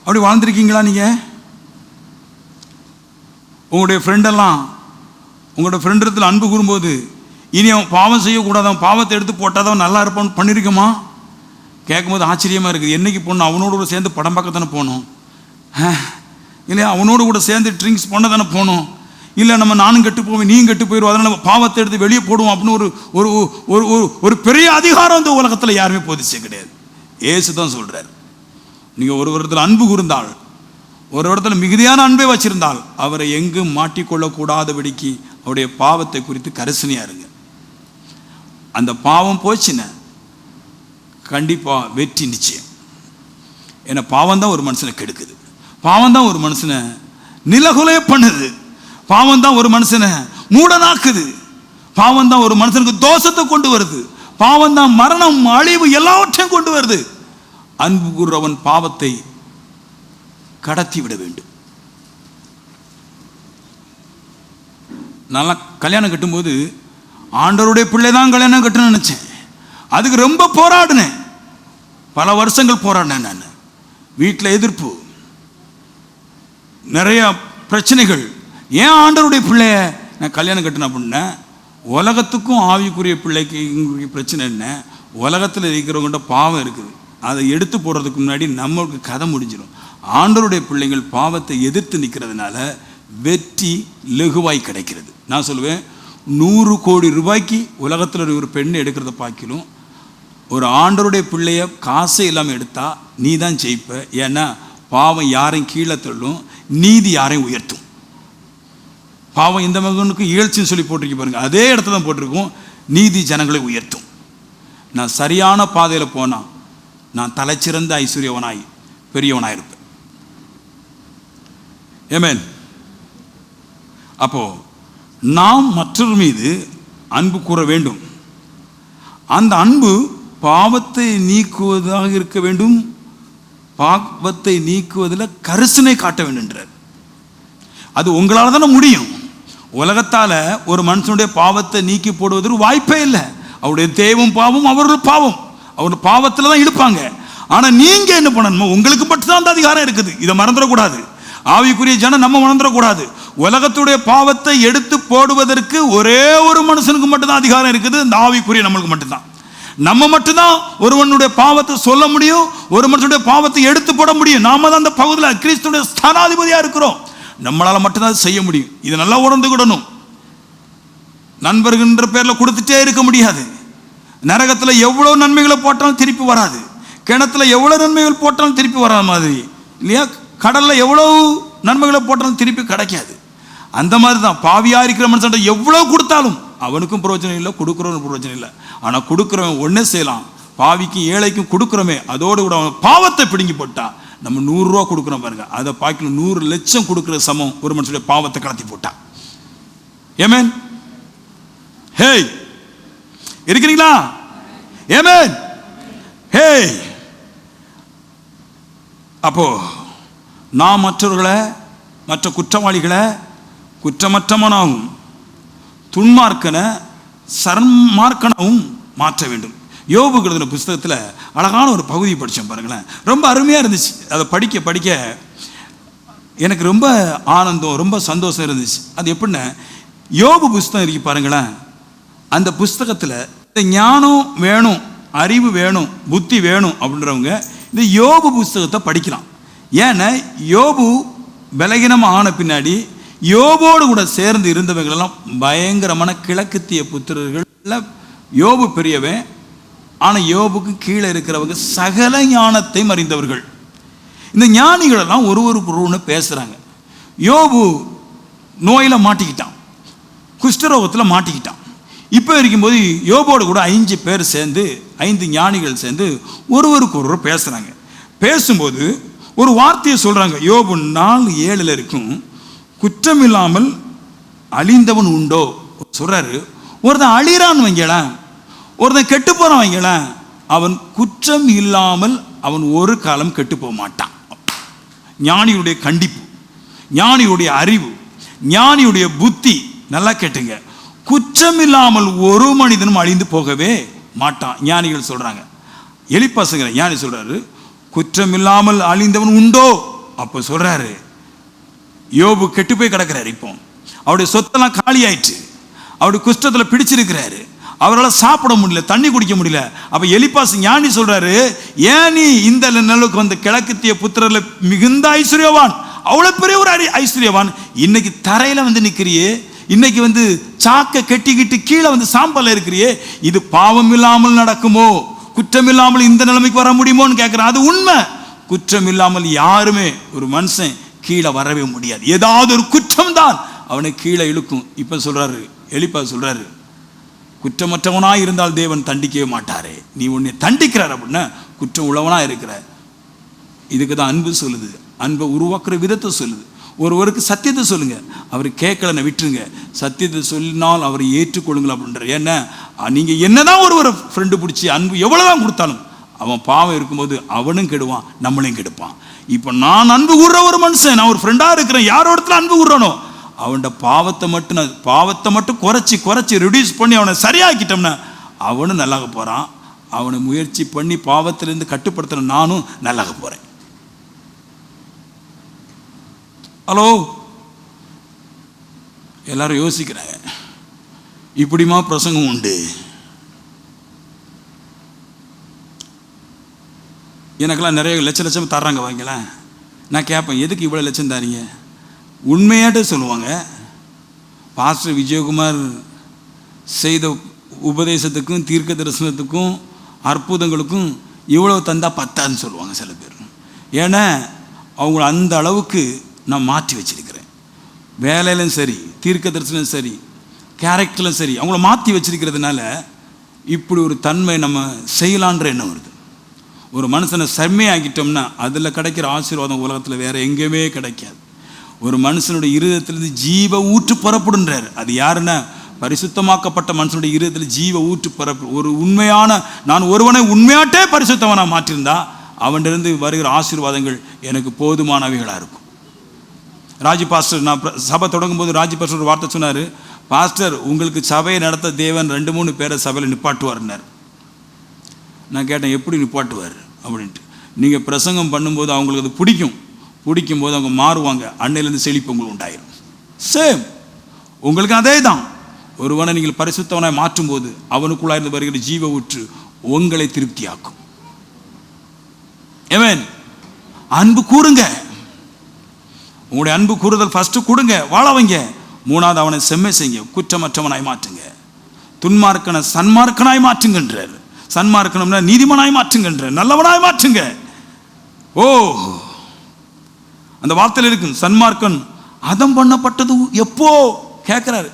அப்படி வாழ்ந்திருக்கீங்களா நீங்கள்? உங்களுடைய ஃப்ரெண்டெல்லாம் உங்களோட ஃப்ரெண்டிடத்தில் அன்பு கூறும்போது இனி அவன் பாவம் செய்யக்கூடாது, அவன் பாவத்தை எடுத்து போட்டாதான் நல்லா இருப்பான்னு பண்ணியிருக்கோமா? கேட்கும்போது ஆச்சரியமாக இருக்குது. என்னைக்கு போகணும்? அவனோடு கூட சேர்ந்து படம் பார்க்க தானே போகணும் இல்லையா? அவனோடு கூட சேர்ந்து ட்ரிங்க்ஸ் பண்ண தானே போகணும். இல்லை நம்ம நானும் கெட்டு போவேன் நீயும் கெட்டு போயிடுவோம், அதனால் நம்ம பாவத்தை எடுத்து வெளியே போடுவோம் அப்படின்னு ஒரு பெரிய அதிகாரம் இந்த உலகத்தில் யாருமே போதிச்சே கிடையாது. ஏசு தான் சொல்கிறார், நீங்கள் ஒரு இடத்துல அன்பு கூர்ந்தால், ஒரு இடத்துல மிகுதியான அன்பை வச்சிருந்தால் அவரை எங்கும் மாட்டிக்கொள்ளக்கூடாதபடிக்கு அவருடைய பாவத்தை குறித்து கரிசனையாக இருங்க. அந்த பாவம் போச்சுன்னா கண்டிப்பாக வெற்றி நிச்சயம். ஏன்னா பாவம் தான் ஒரு மனுஷனை கெடுக்குது, பாவம் தான் ஒரு மனுஷனை நிலகுலைய பண்ணுது, பாவம் தான் ஒரு மனுஷனை மூடனாக்குது, பாவம் தான் ஒரு மனுஷனுக்கு தோஷத்தை கொண்டு வருது, பாவம் தான் மரணம் அழிவு எல்லாவற்றையும் கொண்டு வருது. அன்பு கூறுறவன் பாவத்தை கடத்தி விட வேண்டும். நல்லா கல்யாணம் கட்டும்போது ஆண்டவருடைய பிள்ளை தான் கல்யாணம் கட்டணும்னு நினைச்சேன். அதுக்கு ரொம்ப போராடினேன், பல வருஷங்கள் போராடினேன். நான் வீட்டில் எதிர்ப்பு, நிறைய பிரச்சனைகள். ஏன் ஆண்டவருடைய பிள்ளைய நான் கல்யாணம் கட்டினேன் அப்படின்னா, உலகத்துக்கும் ஆவிக்குரிய பிள்ளைக்கு பிரச்சனை என்ன? உலகத்தில் இருக்கிறவங்கள்ட்ட பாவம் இருக்குது, அதை எடுத்து போடுறதுக்கு முன்னாடி நம்மளுக்கு கதை முடிஞ்சிடும். ஆண்டவருடைய பிள்ளைகள் பாவத்தை எதிர்த்து நிற்கிறதுனால வெற்றி லகுவாய் கிடைக்கிறது. நான் சொல்லுவேன், 100 கோடி ரூபாய்க்கு உலகத்தில் ஒரு பெண்ணை எடுக்கிறத பார்க்கலும் ஒரு ஆண்டவருடைய பிள்ளைய காசே இல்லாமல் எடுத்தா நீ தான் ஜெயிப்ப. ஏன்னா பாவம் யாரையும் கீழே தள்ளும், நீதி யாரையும் உயர்த்தும். பாவம் இந்த மகனுக்கு இகழ்ச்சின்னு சொல்லி போட்டிருக்க பாருங்க, அதே இடத்துல தான் போட்டிருக்கும், நீதி ஜனங்களை உயர்த்தும். நான் சரியான பாதையில் போனால் நான் தலைச்சிறந்த ஐஸ்வர்யவனாய் பெரியவனாயிருப்பேன். ஆமென். அப்போ நாம் மற்றவர் மீது அன்பு கூற வேண்டும். அந்த அன்பு பாவத்தை நீக்குவதாக இருக்க வேண்டும். பாவத்தை நீக்குவதில் கரிசனை காட்ட வேண்டும். அது உங்களால் தானே முடியும். உலகத்தால் ஒரு மனுஷனுடைய பாவத்தை நீக்கி போடுவதற்கு வாய்ப்பே இல்லை. அவருடைய தேவம் பாவம், அவர்கள் பாவம், அவர்கள் பாவத்தில் தான் இருப்பாங்க. ஆனால் நீங்கள் என்ன பண்ணணுமோ, உங்களுக்கு மட்டும்தான் அந்த அதிகாரம் இருக்குது. இதை மறந்துடக்கூடாது. ஆவிக்குரிய ஜனம் நம்ம மறந்துடக்கூடாது. உலகத்துடைய பாவத்தை எடுத்து போடுவதற்கு ஒரே ஒரு மனுஷனுக்கு மட்டும்தான் அதிகாரம் இருக்குது. இந்த ஆவிக்குரிய நம்மளுக்கு மட்டும்தான். நம்ம மட்டும்தான் ஒருவனுடைய பாவத்தை சொல்ல முடியும், ஒரு மனுஷனுடைய பாவத்தை எடுத்து போட முடியும். நாம தான் அந்த பகுதியில் கிறிஸ்துடைய ஸ்தானாதிபதியாக இருக்கிறோம். நம்மளால் மட்டும்தான் செய்ய முடியும். இதை நல்லா உணர்ந்துக்கிடணும். நண்பர்கள்ன்ற பேரில் கொடுத்துட்டே இருக்க முடியாது. நரகத்தில் எவ்வளோ நன்மைகளை போட்டாலும் திருப்பி வராது. கிணத்துல எவ்வளோ நன்மைகள் போட்டாலும் திருப்பி வராத மாதிரி இல்லையா? கடலில் எவ்வளோ நன்மைகளை போட்டாலும் திருப்பி கிடைக்காது. அந்த மாதிரி தான் பாவியாக இருக்கிற மனுஷன் எவ்வளோ கொடுத்தாலும் அவனுக்கும் பிரயோஜனம் இல்லை, கொடுக்குறவனுக்கும் பிரயோஜனம் இல்லை. ஆனால் கொடுக்குறவன் ஒன்றே செய்யலாம். பாவிக்கும் ஏழைக்கும் கொடுக்குறோமே, அதோடு கூட அவன் பாவத்தை பிடுங்கி போட்டா நம்ம 100 ரூபா கொடுக்குறோம் பாருங்க, அதை பாக்கி 100 லட்சம் கொடுக்குற சமம் ஒரு மனுஷனுடைய பாவத்தை கடத்தி போட்டா. ஏமேன். ஹேய், இருக்கிறீங்களா? ஏமேன். ஹேய். அப்போ நாம் மற்றவர்களை, மற்ற குற்றவாளிகளை குற்றமற்றவனாகவும் துன்மார்க்கனை சன்மார்க்கனாகவும் மாற்ற வேண்டும். யோபு எழுதின புஸ்தகத்தில் அழகான ஒரு பகுதி படித்தேன் பாருங்களேன். ரொம்ப அருமையாக இருந்துச்சு. அதை படிக்க படிக்க எனக்கு ரொம்ப ஆனந்தம், ரொம்ப சந்தோஷம் இருந்துச்சு. அது எப்படின்னா, யோபு புஸ்தகம் இருக்கு பாருங்களேன். அந்த புஸ்தகத்தில் இந்த ஞானம் வேணும், அறிவு வேணும், புத்தி வேணும் அப்படின்றவங்க இந்த யோபு புஸ்தகத்தை படிக்கலாம். ஏன்னா யோபு பலகீனமாக ஆன பின்னாடி யோபோடு கூட சேர்ந்து இருந்தவங்களெல்லாம் பயங்கரமான கிழக்குத்திய புத்திரர்கள். யோபு பெரியவன், ஆனால் யோபுக்கு கீழே இருக்கிறவங்க சகல ஞானத்தையும் அறிந்தவர்கள். இந்த ஞானிகளெல்லாம் ஒருவருக்கு ஒன்று பேசுகிறாங்க. யோபு நோயில் மாட்டிக்கிட்டான், குஷ்டரோகத்தில் மாட்டிக்கிட்டான். இப்போ இருக்கும்போது யோபோடு கூட 5 பேர் சேர்ந்து, 5 ஞானிகள் சேர்ந்து ஒருவருக்கு ஒருவர் பேசுகிறாங்க. பேசும்போது ஒரு வார்த்தையை சொல்கிறாங்க. யோபு 4:7 இருக்கும், குற்றம் இல்லாமல் அழிந்தவன் உண்டோ சொல்கிறாரு. ஒருத்தன் அழிறான்னு வைங்களேன், ஒருத்தன் கெட்டு போகிறான் வைங்களேன், அவன் குற்றம் இல்லாமல் அவன் ஒரு காலம் கெட்டு போக மாட்டான். ஞானியுடைய கண்டிப்பு, ஞானியுடைய அறிவு, ஞானியுடைய புத்தி. நல்லா கேட்டுங்க, குற்றம் இல்லாமல் ஒரு மனிதனும் அழிந்து போகவே மாட்டான். ஞானிகள் சொல்கிறாங்க. எலிப்பாசுங்கிற ஞானி சொல்கிறாரு, குற்றம் இல்லாமல் அழிந்தவன் உண்டோ. அப்போ சொல்கிறாரு, யோபு கெட்டு போய் கிடக்கிறாரு. இப்போ அவருடைய சொத்தெல்லாம் காலி ஆயிடுச்சு, அவருடைய குஷ்டத்தில் பிடிச்சிருக்கிறாரு, அவரால் சாப்பிட முடியல, தண்ணி குடிக்க முடியல. அப்போ எலிப்பாஸ் ஞானி சொல்கிறாரு, ஏன் நீ இந்த நிலவுக்கு வந்த கிழக்குத்திய புத்திரரில் மிகுந்த ஐஸ்வர்யவான், அவ்வளோ பெரிய ஒரு ஐஸ்வர்யவான், இன்னைக்கு தரையில் வந்து நிற்கிறியே, இன்னைக்கு வந்து சாக்கை கெட்டிக்கிட்டு கீழே வந்து சாம்பலில் இருக்கிறியே, இது பாவம் இல்லாமல் நடக்குமோ, குற்றம் இல்லாமல் இந்த நிலைமைக்கு வர முடியுமோன்னு கேட்குறான். அது உண்மை. குற்றம் இல்லாமல் யாருமே ஒரு மனுஷன் கீழே வரவே முடியாது. ஏதாவது ஒரு குற்றம் தான் அவனை கீழே இழுக்கும். இப்போ சொல்கிறாரு எலிப்பா, சொல்கிறாரு, குற்றமற்றவனாக இருந்தால் தேவன் தண்டிக்கவே மாட்டாரே, நீ உன்னை தண்டிக்கிறார் அப்படின்னா குற்றம் உள்ளவனாக இருக்கிற. இதுக்கு தான் அன்பு சொல்லுது. அன்பை உருவாக்குற விதத்தை சொல்லுது. ஒருவருக்கு சத்தியத்தை சொல்லுங்க, அவர் கேட்கலன்னு விட்டுருங்க, சத்தியத்தை சொல்லினால் அவரை ஏற்றுக்கொள்ளுங்கள் அப்படின்ற. ஏன்னா நீங்கள் என்னதான் ஒருவரை ஃப்ரெண்டு பிடிச்சி அன்பு எவ்வளோதான் கொடுத்தாலும் அவன் பாவம் இருக்கும்போது அவனும் கெடுவான், நம்மளையும் கெடுப்பான். இப்போ நான் அன்பு கூறுற ஒரு மனுஷன், நான் ஒரு ஃப்ரெண்டாக இருக்கிறேன், யாரோடத்துல அன்பு கூறுறனோ அவனோட பாவத்தை மட்டும் குறைச்சி ரெடியூஸ் பண்ணி அவனை சரியாக்கிட்டோம்னா அவனும் நல்லாக போகிறான். அவனை முயற்சி பண்ணி பாவத்திலேருந்து கட்டுப்படுத்துகிற நானும் நல்லாக போகிறேன். ஹலோ, எல்லாரும் யோசிக்கிறாங்க, இப்படிமா பிரசங்கம் உண்டு? எனக்கெல்லாம் நிறைய லட்சம் தர்றாங்க வாங்கலாம். நான் கேட்பேன், எதுக்கு இவ்வளோ லட்சம் தரீங்க? உண்மையாட்டு சொல்லுவாங்க, பாஸ்டர் விஜயகுமார் செய்த உபதேசத்துக்கும் தீர்க்க தரிசனத்துக்கும் அற்புதங்களுக்கும் இவ்வளோ தந்தா பத்தான்னு சொல்லுவாங்க சில பேர். ஏன்னா அவங்கள அந்த அளவுக்கு நான் மாற்றி வச்சிருக்கிறேன். வேலையிலும் சரி, தீர்க்க தரிசனம் சரி, கேரக்டர்லும் சரி, அவங்கள மாற்றி வச்சிருக்கிறதுனால இப்படி ஒரு தன்மை நம்ம செய்யலான்ற எண்ணம் வருது. ஒரு மனுஷனை செம்மையாக்கிட்டோம்னா அதில் கிடைக்கிற ஆசீர்வாதம் உலகத்தில் வேற எங்கேயுமே கிடைக்காது. ஒரு மனுஷனுடைய இருதயத்திலிருந்து ஜீவ ஊற்று புறப்படுன்றார். அது யாருன்னா பரிசுத்தமாக்கப்பட்ட மனுஷனுடைய இருதயத்தில் ஜீவ ஊற்று புறப்படும். ஒரு உண்மையான, நான் ஒருவனை உண்மையாட்டே பரிசுத்தவனாக மாற்றிருந்தா அவனிருந்து வருகிற ஆசீர்வாதங்கள் எனக்கு போதுமானவைகளாக இருக்கும். ராஜி பாஸ்டர், நான் சபை தொடங்கும் போது ராஜி பாஸ்டர் ஒரு வார்த்தை சொன்னார், பாஸ்டர் உங்களுக்கு சபையை நடத்த தேவன் 2-3 பேரை சபையில் நிப்பாட்டுவார்னார். நான் கேட்டேன், எப்படி நிப்பாட்டுவார் அப்படின்ட்டு. நீங்கள் பிரசங்கம் பண்ணும்போது அவங்களுக்கு அது பிடிக்கும் போது அவங்க மாறுவாங்க, அன்னையிலேருந்து செழிப்பு உங்களுக்கு உண்டாயிரும். சேம் உங்களுக்கு அதே தான். ஒருவனை நீங்கள் பரிசுத்தவனாய் மாற்றும் போது அவனுக்குள்ளாயிருந்து வருகிற ஜீவ ஊற்று உங்களை திருப்தியாக்கும். ஆமென். அன்பு கூறுங்க. உங்களுடைய அன்பு கூறுதல் ஃபர்ஸ்ட் கொடுங்க, வாழ வைங்க. 3வது அவனை செம்மை செய்யுங்க, குற்றமற்றவனாய் மாற்றுங்க. துன்மார்க்கனை சன்மார்க்கனாய் மாற்றுங்கன்றார். சன்மார்க்கனம்னா நீதிமனாய் மாற்றுங்கன்ற, நல்லவனாய் மாற்றுங்க. ஓ, அந்த வார்த்தையில் இருக்கு. சன்மார்க்கன் அதம் பண்ணப்பட்டது எப்போ கேட்கிறாரு.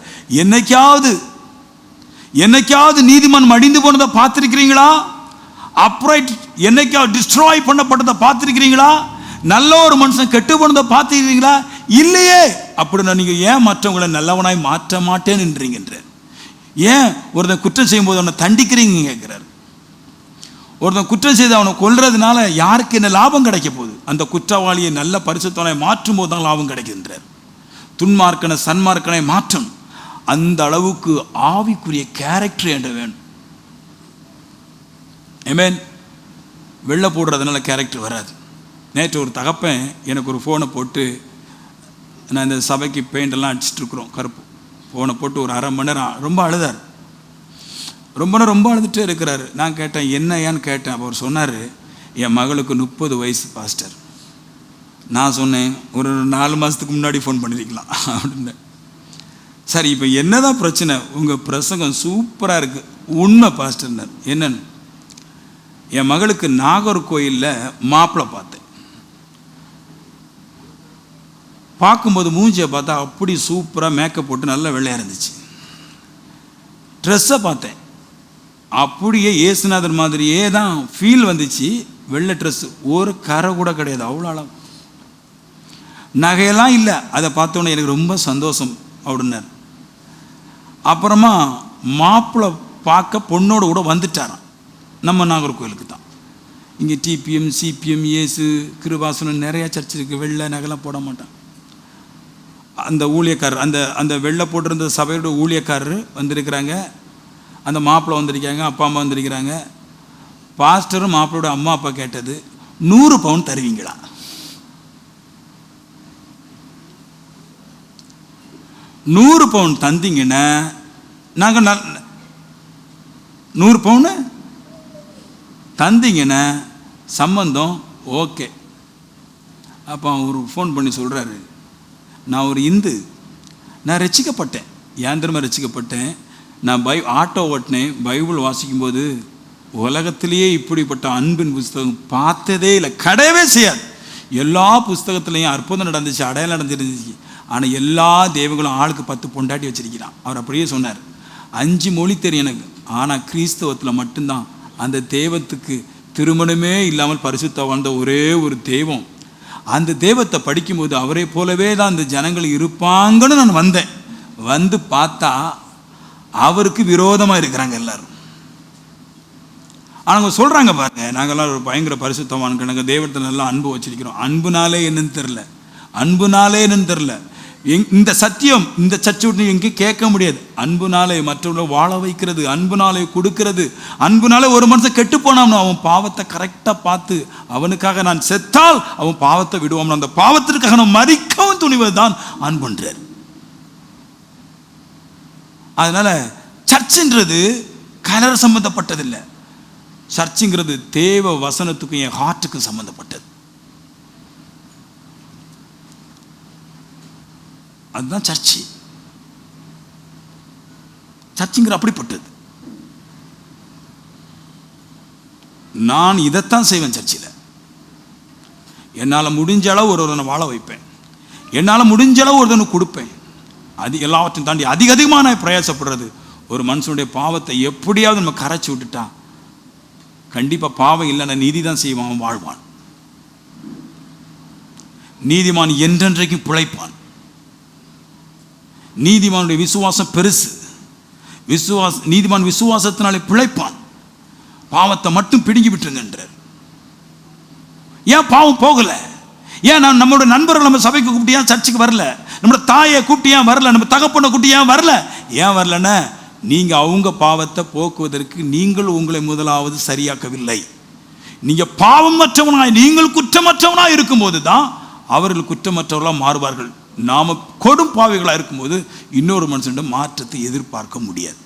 என்னைக்காவது நீதிமன் மடிந்து போனதை பார்த்திருக்கிறீங்களா? அப்ரைட் என்னைக்காவது டிஸ்ட்ராய் பண்ணப்பட்டதை பார்த்திருக்கிறீங்களா? நல்ல ஒரு மனுஷன் கெட்டு போனதை பார்த்திருக்கிறீங்களா? இல்லையே. அப்படின்னா நீங்க ஏன் மற்றவங்களை நல்லவனாய் மாற்ற மாட்டேன்னுன்றீங்கன்ற? ஏன் ஒருத்தன் குற்றம் செய்யும் போது அவனை தண்டிக்கிறீங்க கேட்கிறார். ஒருத்தன் குற்றம் செய்து அவனை கொல்றதுனால யாருக்கு என்ன லாபம் கிடைக்க போகுது? அந்த குற்றவாளியை நல்ல பரிசுத்தவனாய் மாற்றும் போது தான் லாபம் கிடைக்கின்றார். துன்மார்க்கனை சன்மார்க்கனை மாற்றும் அந்த அளவுக்கு ஆவிக்குரிய கேரக்டர் என்ற வேணும். ஆமென். வெள்ளை போடுறதுனால கேரக்டர் வராது. நேற்று ஒரு தகப்பன் எனக்கு ஒரு ஃபோனை போட்டு, நான் இந்த சபைக்கு பெயிண்டெல்லாம் அடிச்சுட்டு இருக்கிறோம், கருப்பு ஃபோனை போட்டு ஒரு 1/2 மணி நேரம் ரொம்ப அழுதார். ரொம்ப அழுதுகிட்டே இருக்கிறாரு. நான் கேட்டேன், என்னையான்னு கேட்டேன். அப்போ அவர் சொன்னார், என் மகளுக்கு 30 வயசு பாஸ்டர். நான் சொன்னேன், ஒரு 4 மாதத்துக்கு முன்னாடி ஃபோன் பண்ணியிருக்கலாம் அப்படின்னு. சரி, இப்போ என்னதான் பிரச்சனை? உங்கள் பிரசங்கம் சூப்பராக இருக்குது. உண்மை பாஸ்டர்னார். என்னன்னு? என் மகளுக்கு நாகர்கோயிலில் மாப்பிள்ளை பார்த்தேன். பார்க்கும்போது மூஞ்சியை பார்த்தா அப்படி சூப்பராக மேக்கப் போட்டு நல்லா வெள்ளையாக இருந்துச்சு. ட்ரெஸ்ஸை பார்த்தேன், அப்படியே இயேசுநாதர் மாதிரியே தான் ஃபீல் வந்துச்சு. வெள்ளை ட்ரெஸ்ஸு, ஒரு கரை கூட கிடையாது, அவ்வளோ அழகு. நகையெல்லாம் இல்லை. அதை பார்த்தோன்னே எனக்கு ரொம்ப சந்தோஷம் அப்படின்னார். அப்புறமா மாப்பிள்ளை பார்க்க பொண்ணோடு கூட வந்துட்டாராம். நம்ம நாகர்கோயிலுக்கு தான். இங்கே டிபிஎம், சிபிஎம், இயேசு, கிருபாசனம் நிறையா சர்ச் இருக்குது. வெள்ளை நகைலாம் போட மாட்டான். அந்த ஊழியக்காரர், அந்த வெள்ளை போட்டிருந்த சபையோட ஊழியக்காரர் வந்திருக்கிறாங்க. அந்த மாப்பிள்ளை வந்திருக்காங்க, அப்பா அம்மா வந்திருக்கிறாங்க. பாஸ்டரும் மாப்பிளோட அம்மா அப்பா கேட்டது, 100 பவுன் தருவீங்களா? 100 பவுன் தந்தீங்கன்னா நாங்கள் 100 பவுன் தந்தீங்கன்னா சம்பந்தம் ஓகே. அப்போ அவர் ஃபோன் பண்ணி சொல்கிறாரு, நான் ஒரு இந்து, நான் ரட்சிக்கப்பட்டேன். ஏன் தெரியுமா ரட்சிக்கப்பட்டேன்? நான் ஆட்டோ ஓட்டினேன். பைபிள் வாசிக்கும்போது உலகத்திலேயே இப்படிப்பட்ட அன்பின் புஸ்தகம் பார்த்ததே இல்லை, கிடையவே செய்யாது. எல்லா புஸ்தகத்துலேயும் அற்புதம் நடந்துச்சு, அடையாளம் நடந்துருந்துச்சு. ஆனால் எல்லா தெய்வங்களும் ஆளுக்கு 10 பொண்டாட்டி வச்சிருக்கிறான். அவர் அப்படியே சொன்னார், 5 மொழி தெரியும் எனக்கு, ஆனால் கிறிஸ்தவத்தில் மட்டும்தான் அந்த தெய்வத்துக்கு திருமணமே இல்லாமல் பரிசுத்த வாழ்ந்த ஒரே ஒரு தெய்வம். அந்த தெய்வத்தை படிக்கும்போது அவரை போலவே தான் அந்த ஜனங்கள் இருப்பாங்கன்னு நான் வந்தேன். வந்து பார்த்தா அவருக்கு விரோதமாக இருக்கிறாங்க எல்லாரும். ஆனால் சொல்கிறாங்க பாருங்க, நாங்கள்லாம் ஒரு பயங்கர பரிசுத்தவான்கள், நாங்கள் தெய்வத்தை நல்லா அன்பு வச்சிருக்கிறோம். அன்புனாலே என்னன்னு தெரில. இந்த சத்தியம் இந்த சர்ச்சை விட்டு எங்கேயும் கேட்க முடியாது. அன்புனாலே மற்றவங்களை வாழ வைக்கிறது, அன்புனாலே கொடுக்கிறது. அன்புனாலே ஒரு மனுஷன் கெட்டு போனான், அவன் பாவத்தை கரெக்டாக பார்த்து அவனுக்காக நான் செத்தால் அவன் பாவத்தை விடுவான், அந்த பாவத்திற்காக நான் மறிக்கவும் துணிவது தான் அன்புன்றார். அதனால சர்ச்சுன்றது கலர் சம்பந்தப்பட்டதில்லை. சர்ச்சுங்கிறது தேவ வசனத்துக்கும் என் ஹார்ட்டுக்கும் சம்பந்தப்பட்டது. அதுதான் சர்ச்சுங்கிற அப்படிப்பட்டது. நான் இதைத்தான் செய்வேன் சர்ச்சில். என்னால் முடிஞ்ச அளவு ஒருவனை வாழ வைப்பேன், என்னால் முடிஞ்ச அளவு ஒருவனுக்கு கொடுப்பேன். அது எல்லாவற்றையும் தாண்டி அதிகமாக நான் பிரயாசப்படுறது, ஒரு மனுஷனுடைய பாவத்தை எப்படியாவது நம்ம கரைச்சி விட்டுட்டா கண்டிப்பாக பாவம் இல்லைன்னா நீதி தான் செய்வான், வாழ்வான். நீதிமான் என்றென்றைக்கும் பிழைப்பான். நீதிமானுடைய விசுவாசம் பெருசு. நீதிமான் விசுவாசத்தினாலே பிழைப்பான். பாவத்தை மட்டும் பிடுங்கி விட்டுருங்கன்றார். ஏன் பாவம் போகல? ஏன் நம்மளோட நண்பர்கள் நம்ம சபைக்கு கூப்பிட்டு ஏன் சர்ச்சுக்கு வரல? நம்மளோட தாயை கூப்பிட்டு ஏன் வரல? நம்ம தகப்பனை கூப்பிட்டு ஏன் வரல? ஏன் வரலன்னா, நீங்க அவங்க பாவத்தை போக்குவதற்கு நீங்கள் உங்களை முதலாவது சரியாக்கவில்லை. நீங்க பாவமற்றவனாய், நீங்கள் குற்றமற்றவனாய் இருக்கும்போது தான் அவர்கள் குற்றமற்றவர்களாக மாறுவார்கள். நாம கொடும் பாவிகளாக இருக்கும்போது இன்னொரு மனுஷன் மாற்றத்தை எதிர்பார்க்க முடியாது.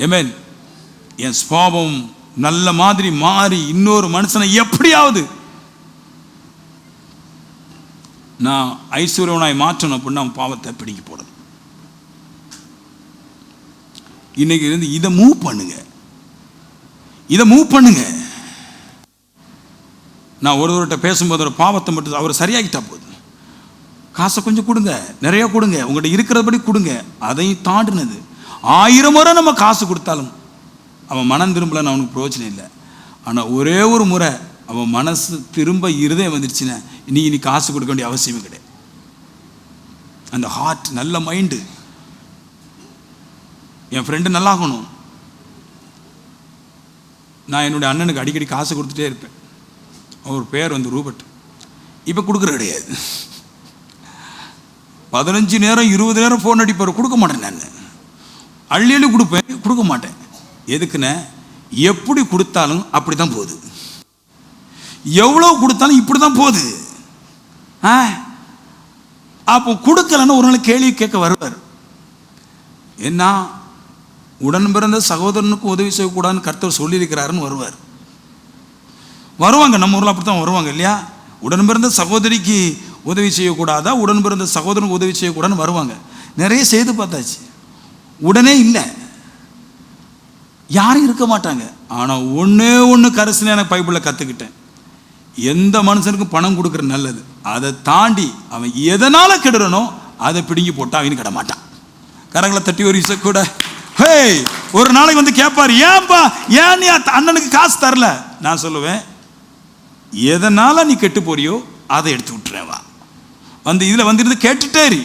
ஆமென். என் சுபாவம் நல்ல மாதிரி மாறி இன்னொரு மனுஷனை எப்படியாவது நான் ஐஸ்வர்யவனாய் மாற்றணும் அப்படின்னா பாவத்தை பிடிக்கி போடணும். இன்னைக்கு இருந்து இதை மூவ் பண்ணுங்க, இதை மூவ் பண்ணுங்க. நான் ஒருவர்கிட்ட பேசும்போது ஒரு பாவத்தை மட்டும் அவர் சரியாகிட்டா போதும், காசை கொஞ்சம் கொடுங்க, நிறைய கொடுங்க, உங்கள்கிட்ட இருக்கிறபடி கொடுங்க. அதையும் தாண்டினது 1000 முறை நம்ம காசு கொடுத்தாலும் அவன் மனம் திரும்பலன்னு அவனுக்கு பிரயோஜனம் இல்லை. ஆனால் ஒரே ஒரு முறை அவன் மனசு திரும்ப இருதயம் வந்துடுச்சுன்னா நீ காசு கொடுக்க வேண்டிய அவசியமே கிடையாது. அந்த ஹார்ட், நல்ல மைண்டு. என் ஃப்ரெண்டு நல்லாகணும். நான் என்னுடைய அண்ணனுக்கு அடிக்கடி காசு கொடுத்துட்டே இருப்பேன். அவர் பேர் ரூபர்ட். இப்போ கொடுக்குற கிடையாது. 15 நேரம் 20 நேரம் ஃபோன் அடிப்பார், கொடுக்க மாட்டேன். நான் அள்ளி கொடுப்பேன், கொடுக்க மாட்டேன். எதுக்குன்னு, எப்படி கொடுத்தாலும் அப்படி தான் போகுது, எவ்வளோ கொடுத்தாலும் இப்படி தான் போகுது. அப்போ கொடுக்கலன்னு ஒரு நாள் கேள்வி கேட்க வருவார். என்ன, உடன் பிறந்த சகோதரனுக்கு உதவி செய்யக்கூடாதுன்னு கர்த்தர் சொல்லியிருக்கிறாருன்னு வருவாங்க. நம்ம ஊரில் அப்படி தான் வருவாங்க இல்லையா? உடன் பிறந்த சகோதரிக்கு உதவி செய்யக்கூடாதா, உடன் பிறந்த சகோதரனுக்கு உதவி செய்யக்கூடாதுன்னு வருவாங்க. நிறைய செய்து பார்த்தாச்சு, உடனே இல்லை, யாரும் இருக்க மாட்டாங்க. ஆனால் ஒன்று கரிசனை எனக்கு பைபிளில் கற்றுக்கிட்டேன். எந்த மனுஷனுக்கும் பணம் கொடுக்குற நல்லது, அதை தாண்டி அவன் எதனால் கெடுறனோ அதை பிடுங்கி போட்டால் அவனு கிட மாட்டான். கரங்களை தட்டி ஒரு இசை கூட ஒரு நாளைக்கு வந்து கேட்பார், ஏன்பா ஏன் நீ அண்ணனுக்கு காசு தரல? நான் சொல்லுவேன், எதனால நீ கெட்டு போறியோ அதை எடுத்து விட்டுறேன். வா வந்து இதில் வந்து கேட்டுட்டேரி,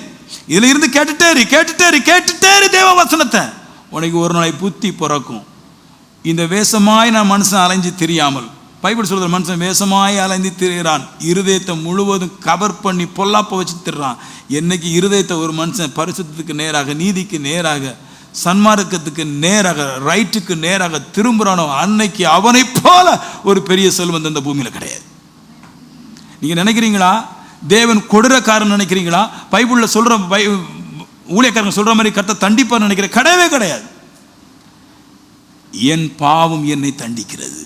இதில் இருந்து கேட்டுட்டேரி தேவ வசனத்தை. உனக்கு ஒரு நாளை புத்தி பிறக்கும். இந்த வேஷமாய் நான் மனுஷன் அலைஞ்சு தெரியாமல், பைபிள் சொல்கிற மனுஷன் வேஷமாய் அலைந்து திரிகிறான், இருதயத்தை முழுவதும் கவர் பண்ணி பொல்லாப்ப வச்சு திடுறான். என்னைக்கு இருதயத்தை ஒரு மனுஷன் பரிசுத்தத்துக்கு நேராக, நீதிக்கு நேராக, சன்மார்க்கத்துக்கு நேராக, ரைட்டுக்கு நேராக திரும்புறானோ அன்னைக்கு அவனை போல ஒரு பெரிய செல்வம் இந்த பூமியில் கிடையாது. நீங்க நினைக்கிறீங்களா தேவன் கொடுறக்காரன் நினைக்கிறீங்களா? பைபிள்ல சொல்ற ஊழியக்காரங்க சொல்ற மாதிரி கர்த்தர் தண்டிப்பார் நினைக்கிற? கிடையவே கிடையாது. என் பாவம் என்னை தண்டிக்கிறது,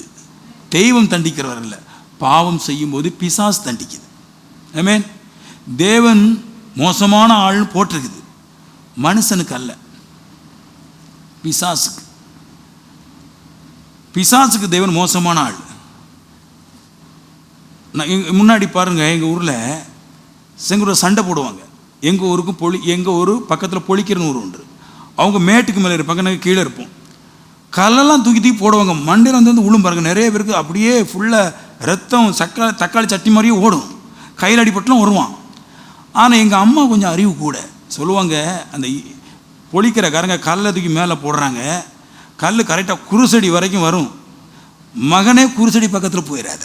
தெய்வம் தண்டிக்கிறவர் இல்லை. பாவம் செய்யும் போது பிசாசு தண்டிக்குது. ஆமென். தேவன் மோசமான ஆள் போட்டிருக்குது, மனுஷனுக்கு அல்ல, பிசாசுக்கு. பிசாசுக்கு தேவன் மோசமான ஆள். முன்னாடி பாருங்க, எங்கள் ஊரில் செங்கூரில் சண்டை போடுவாங்க. எங்கள் ஊருக்கும் எங்கள் ஊர் பக்கத்தில் பொழிக்கிறன்னு ஊர் உண்டு. அவங்க மேட்டுக்கு மேலே இருப்பாங்க, நாங்கள் கீழே இருப்போம். கல்லெல்லாம் தூக்கி போடுவாங்க. மண்டையில் வந்து உளும் பாருங்க, நிறைய பேருக்கு அப்படியே ஃபுல்லாக ரத்தம் தக்காளி சட்டி மாதிரியே ஓடும், கையில் அடிப்பட்டுலாம் வருவான். ஆனால் எங்கள் அம்மா கொஞ்சம் அறிவு கூட சொல்லுவாங்க, அந்த பொழிக்கிற காரங்க கல்லை தூக்கி மேலே போடுறாங்க, கல் கரெக்டாக குருசடி வரைக்கும் வரும். மகனே குருசடி பக்கத்தில் போயிடாத,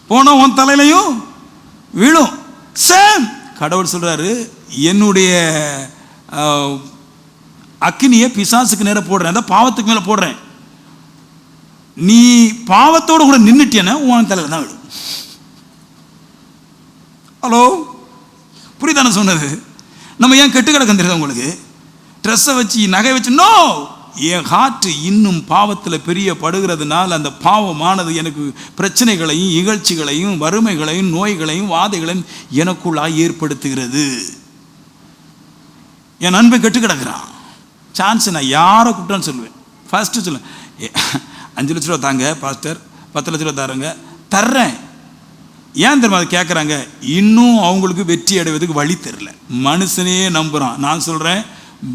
போனால் உன் தலையிலையும் விழும். சேம் கடவுள் சொல்கிறாரு, என்னுடைய அக்கினியை பிசாசுக்கு நேரம் போடுறேன், அதான் பாவத்துக்கு மேலே போடுறேன். நீ பாவத்தோடு கூட நின்றுட்டேன்னா உன் தலையில் தான் விடும். ஹலோ, புரியுதானே சொன்னது? நம்ம ஏன் கெட்டு கிடக்க தெரியுது உங்களுக்கு? ட்ரெஸ்ஸை வச்சு நகை வச்சு நோ, என் ஹார்ட் இன்னும் பாவத்தில் பெரிய படுகிறதுனால அந்த பாவமானது எனக்கு பிரச்சனைகளையும் இகழ்ச்சிகளையும் வறுமைகளையும் நோய்களையும் வாதைகளையும் எனக்குள்ளாக ஏற்படுத்துகிறது. என் நண்பன் கெட்டு கிடக்கிறான். சான்ஸ் நான் யாரை கூப்பிட்டான்னு சொல்லுவேன். ஃபர்ஸ்ட்டு சொல்லுவேன், 5 லட்ச ரூபா தாங்க பாஸ்டர், 10 லட்ச ரூபா தாருங்க, தர்றேன். ஏன் தெரியுமா அதை கேட்குறாங்க? இன்னும் அவங்களுக்கு வெற்றி அடைவதுக்கு வழி தெரில. மனுஷனையே நம்புகிறான். நான் சொல்கிறேன்,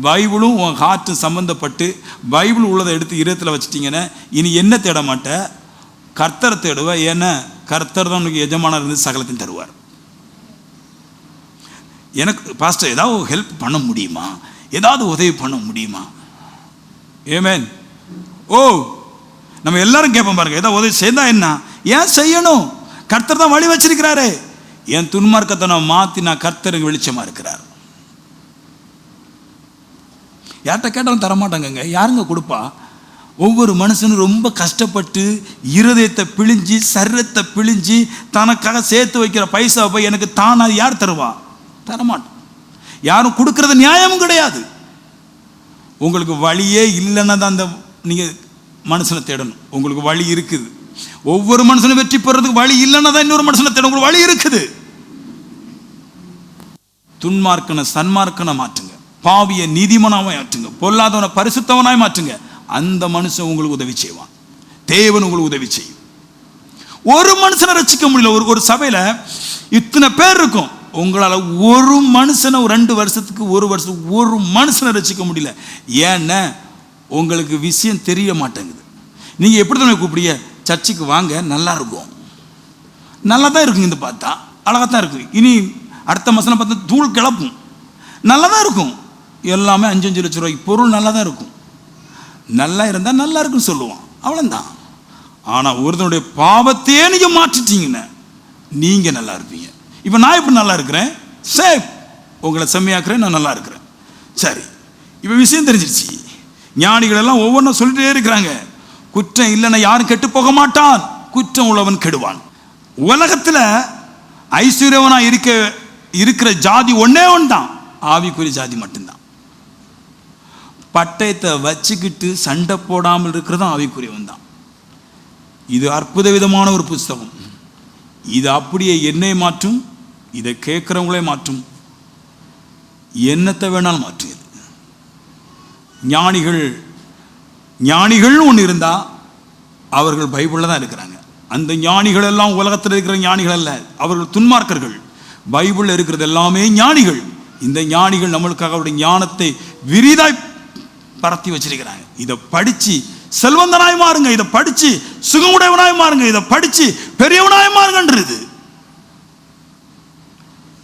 பைபிளும் உன் ஹார்ட்டும் சம்மந்தப்பட்டு பைபிள் உள்ளதை எடுத்து இதயத்தில் வச்சுட்டிங்கன்னா இனி என்ன தேட மாட்டேன், கர்த்தரை தேடுவேன். ஏன்னா கர்த்தர் தான் உனக்கு எஜமானர் இருந்து சகலத்தையும் தருவார். எனக்கு பாஸ்டர் ஏதாவது ஹெல்ப் பண்ண முடியுமா, ஏதாவது உதவி பண்ண முடியுமா? ஆமென். ஓ, நம்ம எல்லாரும் கேட்போம் பாருங்க, ஏதாவது உதவி செய்தா என்ன, ஏன் செய்யணும்? கர்த்தர் தான் வழி வச்சிருக்கிறாரு. என் துன்மார்க்கத்தை நான் மாற்றி நான் கர்த்தருக்கு வெளிச்சமாக இருக்கிறார். யார்கிட்ட கேட்டாலும் தரமாட்டாங்க. யாருங்க கொடுப்பா? ஒவ்வொரு மனுஷனும் ரொம்ப கஷ்டப்பட்டு இருதயத்தை பிழிஞ்சு சரீரத்தை பிழிஞ்சு தனக்காக சேர்த்து வைக்கிற பைசா போய் எனக்கு தானா யார் தருவா? தரமாட்டோம். யாரும் கொடுக்கறது நியாயமும் கிடையாது. உங்களுக்கு வழியே இல்லைன்னா தான் அந்த நீங்கள் மனுஷனை தேடணும். உங்களுக்கு வழி இருக்குது. ஒவ்வொரு மனுஷனும் வெற்றி பெறதுக்கு வழி இல்லைன்னா தான் இன்னொரு மனுஷனை தேட உங்களுக்கு வழி இருக்குது. துன்மார்க்கனை சன்மார்க்கனை மாற்றுங்க, பாவிய நீதிமனாவை மாற்றுங்க, பொல்லாதவனை பரிசுத்தவனாய் மாற்றுங்க. அந்த மனுஷன் உங்களுக்கு உதவி செய்வான். தேவன் உங்களுக்கு உதவி செய்யும். ஒரு மனுஷனை ரசிக்க முடியல. ஒரு சபையில இத்தனை பேர் இருக்கும், உங்களால் ஒரு மனுஷனை 2 வருஷத்துக்கு 1 வருஷத்துக்கு ஒரு மனுஷனை ரசிக்க முடியல. ஏன்னா உங்களுக்கு விஷயம் தெரிய மாட்டேங்குது. நீங்கள் எப்படி தான் கூப்பிடுங்க, சர்ச்சுக்கு வாங்க, நல்லா இருக்கும், நல்லா தான் இருக்குங்க, இந்த பார்த்தா அழகாக தான் இருக்கும். இனி அடுத்த மாதம் பார்த்தா தூள் கிளப்பும், நல்லா தான் இருக்கும். எல்லாமே 5-5 லட்சம் ரூபாய்க்கு பொருள் நல்லா தான் இருக்கும். நல்லா இருந்தால் நல்லா இருக்குன்னு சொல்லுவான், அவ்வளோதான். ஆனால் ஒருத்தனுடைய பாவத்தையே நீங்கள் மாற்றிட்டீங்கன்னா நீங்கள் நல்லா இருப்பீங்க. இப்போ நான் இப்படி நல்லா இருக்கிறேன், சேஃப், உங்களை செம்மையாக்குறேன், நான் நல்லா இருக்கிறேன். சரி, இப்போ விஷயம் தெரிஞ்சிருச்சு. ஞானிகள் எல்லாம் ஒவ்வொன்றும் சொல்லிட்டே இருக்கிறாங்க. குற்றம் இல்லைன்னா யாரும் கெட்டு போக மாட்டான், குற்றம் உள்ளவன் கெடுவான். உலகத்தில் ஐஸ்வர்யவனா இருக்கிற ஜாதி ஒன்னே ஒன்றுதான், ஆவிக்குரிய ஜாதி மட்டும்தான். பட்டயத்தை வச்சுக்கிட்டு சண்டை போடாமல் இருக்கிறதும் ஆவிக்குரியவன் தான். இது அற்புத விதமான ஒரு புஸ்தகம். இது அப்படியே என்னை மாற்றும், இதை கேட்குறவங்களே மாற்றும், என்னத்தை வேணாலும் மாற்றும். ஞானிகள் ஒன்று இருந்தால் அவர்கள் பைபிளில் தான் இருக்கிறாங்க. அந்த ஞானிகள் எல்லாம் உலகத்தில் இருக்கிற ஞானிகள் அல்ல, அவர்கள் துன்மார்க்கர்கள். பைபிளில் இருக்கிறது எல்லாமே ஞானிகள். இந்த ஞானிகள் நம்மளுக்காக அவருடைய ஞானத்தை விரிதாய் பரத்தி வச்சிருக்கிறாங்க. இதை படித்து செல்வந்தனாய் மாறுங்க, இதை படித்து சுகமுடையவனாய் மாறுங்க, இதை படித்து பெரியவனாய் மாறுங்கன்றது.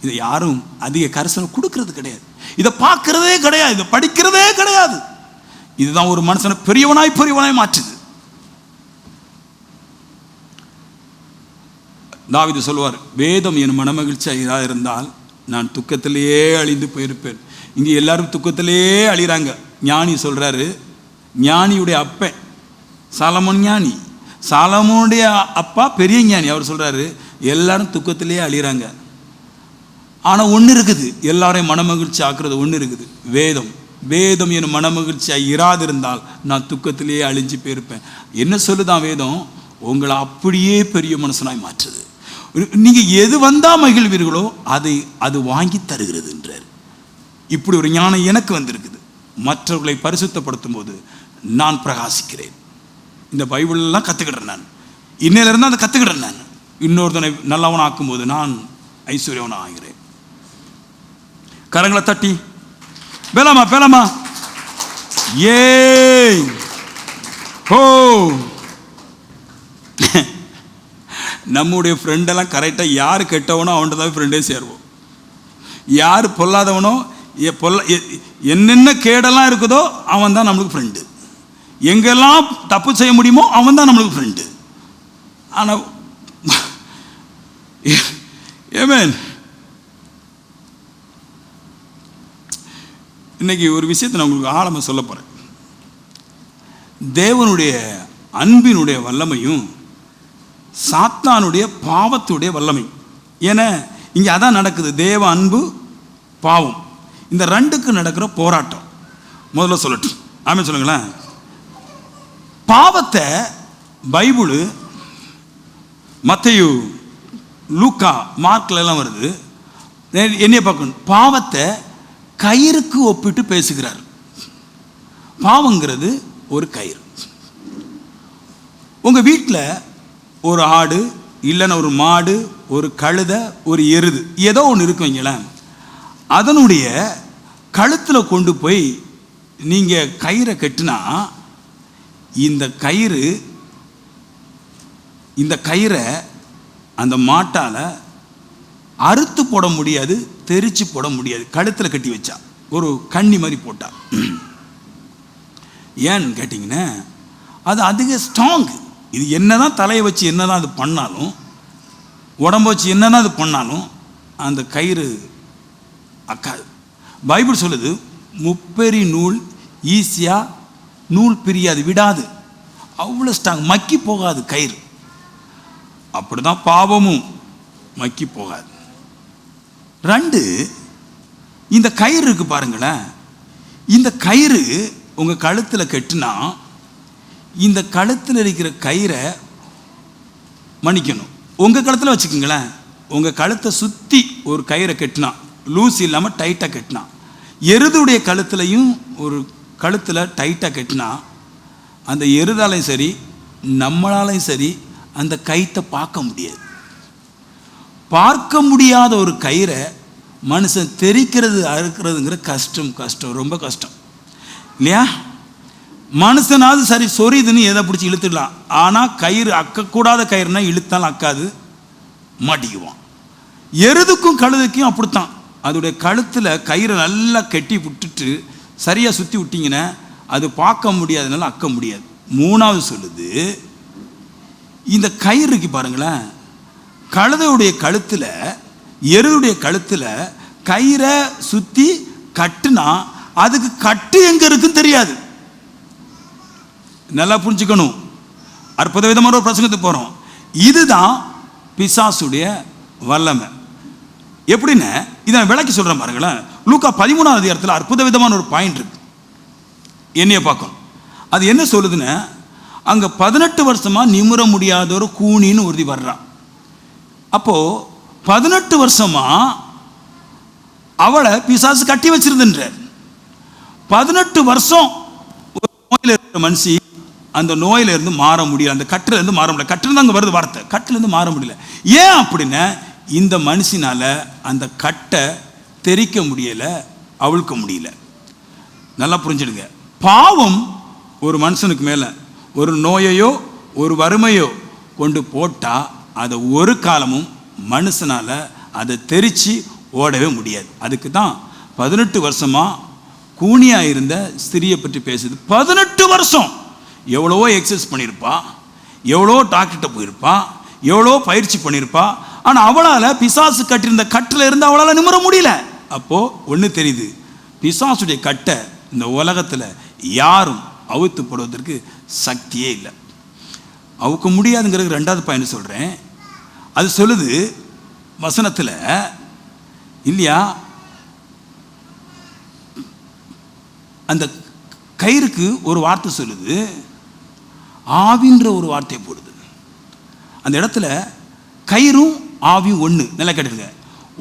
இதை யாரும் அதிக கரிசனை கொடுக்கறது கிடையாது, இதை பார்க்கறதே கிடையாது, இதை படிக்கிறதே கிடையாது. இதுதான் ஒரு மனுஷனை பெரியவனாய் மாற்றுது. தாவீது சொல்வார், வேதம் என் மனமகிழ்ச்சியாக இருந்தால் நான் துக்கத்திலேயே அழிந்து போயிருப்பேன். இங்கே எல்லாரும் துக்கத்திலேயே அழிகிறாங்க. ஞானி சொல்றாரு, ஞானியுடைய அப்பன் சாலமோன் ஞானி, சாலமோனுடைய அப்பா பெரிய ஞானி. அவர் சொல்றாரு, எல்லாரும் துக்கத்திலேயே அழிகிறாங்க, ஆனால் ஒன்று இருக்குது, எல்லாரையும் மனமகிழ்ச்சி ஆக்குறது ஒன்று இருக்குது, வேதம். வேதம் என் மனமகிழ்ச்சியாக இராதிருந்தால் நான் துக்கத்திலேயே அழிஞ்சு போயிருப்பேன். என்ன சொல்லுதான் வேதம்? உங்களை அப்படியே பெரிய மனுஷனாய் மாற்றுது. நீங்கள் எது வந்தால் மகிழ்வீர்களோ அது வாங்கி தருகிறது என்றார். இப்படி ஒரு ஞானம் எனக்கு வந்திருக்குது. மற்றவர்களை பரிசுத்தப்படுத்தும் போது நான் பிரகாசிக்கிறேன். இந்த பைபிளெல்லாம் கற்றுக்கிட்டேன். நான் இன்னையிலிருந்து அதை கற்றுக்கிட்டேன். நான் இன்னொருத்தனை நல்லவன் ஆக்கும்போது நான் ஐஸ்வர்யவனாக ஆகிறேன். கரங்களை தட்டி பேலாமா ஏ ஹோ. நம்முடைய ஃப்ரெண்டெல்லாம் கரெக்டாக யார் கெட்டவனோ அவன்கிட்ட தான் ஃப்ரெண்டே சேருவோம். யார் பொல்லாதவனோ என்னென்ன கேடெல்லாம் இருக்குதோ அவன் தான் நம்மளுக்கு ஃப்ரெண்டு. எங்கெல்லாம் தப்பு செய்ய முடியுமோ அவன் தான் நம்மளுக்கு ஃப்ரெண்டு. ஆனால் ஆமென். இன்னைக்கு ஒரு விஷயத்தை நான் உங்களுக்கு ஆழமாக சொல்ல போகிறேன். தேவனுடைய அன்பினுடைய வல்லமையும் சாத்தானுடைய பாவத்துடைய வல்லமை. ஏன்னா இங்கே அதான் நடக்குது, தேவ அன்பு பாவம், இந்த ரெண்டுக்கு நடக்கிற போராட்டம். முதல்ல சொல்லட்டும், ஆமென் சொல்லுங்களேன். பாவத்தை பைபிள் மத்தேயு லூக்கா மார்க்ல எல்லாம் வருது. என்னைய பார்க்கணும், பாவத்தை கயிறுக்கு ஒப்பிட்டு பேசுகிறார். பாவங்கிறது ஒரு கயிறு. உங்கள் வீட்டில் ஒரு ஆடு இல்லைன்னா ஒரு மாடு, ஒரு கழுதை, ஒரு எருது, ஏதோ ஒன்று இருக்குவீங்களேன். அதனுடைய கழுத்தில் கொண்டு போய் நீங்கள் கயிறை கட்டினா இந்த கயிறை அந்த மாட்டால் அறுத்து போட முடியாது, தெரிச்சு போட முடியாது. கழுத்தில் கட்டி வச்சா ஒரு கண்ணி மாதிரி போட்டா. ஏன்னு கேட்டிங்கன்னா அது அதிக ஸ்ட்ராங். இது என்னதான் தலையை வச்சு என்னதான் அது பண்ணாலும், உடம்ப வச்சு என்னதான் அது பண்ணாலும் அந்த கயிறு அக்காது. பைபிள் சொல்லுது, முப்பெரி நூல் ஈஸியாக நூல் பிரியாது, விடாது, அவ்வளோ ஸ்ட்ராங், மக்கி போகாது கயிறு. அப்படிதான் பாவமும் மக்கி போகாது. 2, இந்த கயிறு இருக்கு பாருங்களேன். இந்த கயிறு உங்கள் கழுத்தில் கட்டுனா இந்த கழுத்தில் இருக்கிற கயிறை மன்னிக்கணும், உங்கள் கழுத்தில் வச்சுக்கோங்களேன். உங்கள் கழுத்தை சுற்றி ஒரு கயிறை கட்டினா, லூஸ் இல்லாமல் டைட்டாக கட்டினா, எருதுடைய கழுத்துலையும் ஒரு கழுத்தில் டைட்டாக கட்டினா அந்த எருதாலையும் சரி நம்மளாலையும் சரி அந்த கயிற்றை பார்க்க முடியாது. பார்க்க முடியாத ஒரு கயிறை மனுஷன் தெரிக்கிறது அறுக்கிறதுங்கிற கஷ்டம், ரொம்ப கஷ்டம் இல்லையா? மனுஷனாவது சரி சொரிதுன்னு எதை பிடிச்சி இழுத்துடலாம். ஆனால் கயிறு அக்கக்கூடாத கயிறுனா இழுத்தாலும் அக்காது, மாட்டிக்குவான். எருதுக்கும் கழுதுக்கும் அப்படித்தான். அதோடைய கழுத்தில் கயிறை நல்லா கட்டி விட்டுட்டு சரியாக சுற்றி விட்டிங்கன்னா அது பார்க்க முடியாதனால அக்க முடியாது. 3வது சொல்லுது, இந்த கயிறு இருக்கு பாருங்களேன், கழுதையுடைய கழுத்தில் எருதுடைய கழுத்தில் கயிறை சுற்றி கட்டுனா அதுக்கு கட்டு எங்கே இருக்குன்னு தெரியாது. நல்லா புரிஞ்சுக்கணும். அற்புத விதமான ஒரு பிரசங்கத்துக்கு போகிறோம். இதுதான் பிசாசுடைய வல்லமை. எப்படின்னு இதை விளக்கி சொல்கிறேன் பாருங்களேன். லூக்கா 13வது அதிகாரத்தில் அற்புத விதமான ஒரு பாயிண்ட் இருக்கு, என்னைய பார்க்கணும். அது என்ன சொல்லுதுன்னு, அங்கே 18 வருஷமாக நிமிர முடியாத ஒரு கூனின்னு உறுதி வர்றான். அப்போது 18 வருஷமாக அவளை பிசாசு கட்டி வச்சிருந்துன்ற. 18 வருஷம் ஒரு நோயில் இருக்கிற மனுஷி அந்த நோயிலிருந்து மாற முடியல, அந்த கட்டிலேருந்து மாற முடியல. கட்டில் அங்கே வருது வார்த்தை, கட்டிலேருந்து மாற முடியல. ஏன் அப்படின்னா இந்த மனுஷனால அந்த கட்டை தெரிக்க முடியலை, அவிழ்க்க முடியல. நல்லா புரிஞ்சுடுங்க. பாவம் ஒரு மனுஷனுக்கு மேலே ஒரு நோயையோ ஒரு வறுமையோ கொண்டு போட்டால் அதை ஒரு காலமும் மனுஷனால் அதை தெரிச்சு ஓடவே முடியாது. அதுக்கு தான் 18 வருஷமாக கூனியாக இருந்த ஸ்திரியை பற்றி பேசுது. 18 வருஷம் எவ்வளவோ எக்ஸசைஸ் பண்ணியிருப்பா, எவ்வளோ டாக்டர்கிட்ட போயிருப்பா, எவ்வளோ பயிற்சி பண்ணியிருப்பா. ஆனால் அவளால் பிசாசு கட்டியிருந்த கட்டில் இருந்து அவளால் நிமிர முடியல. அப்போது ஒன்று தெரியுது, பிசாசுடைய கட்டை இந்த உலகத்தில் யாரும் அவுத்து போடுவதற்கு சக்தியே இல்லை. அவுக்க முடியாதுங்கிறது 2வது பாயிண்ட் சொல்கிறேன். அது சொல்லுது வசனத்தில் இல்லையா, அந்த கயிறுக்கு ஒரு வார்த்தை சொல்லுது, ஆவின்ற ஒரு வார்த்தையை போடுது. அந்த இடத்துல கயிறும் ஆவியும் ஒன்று. நல்லா கேட்டுருங்க.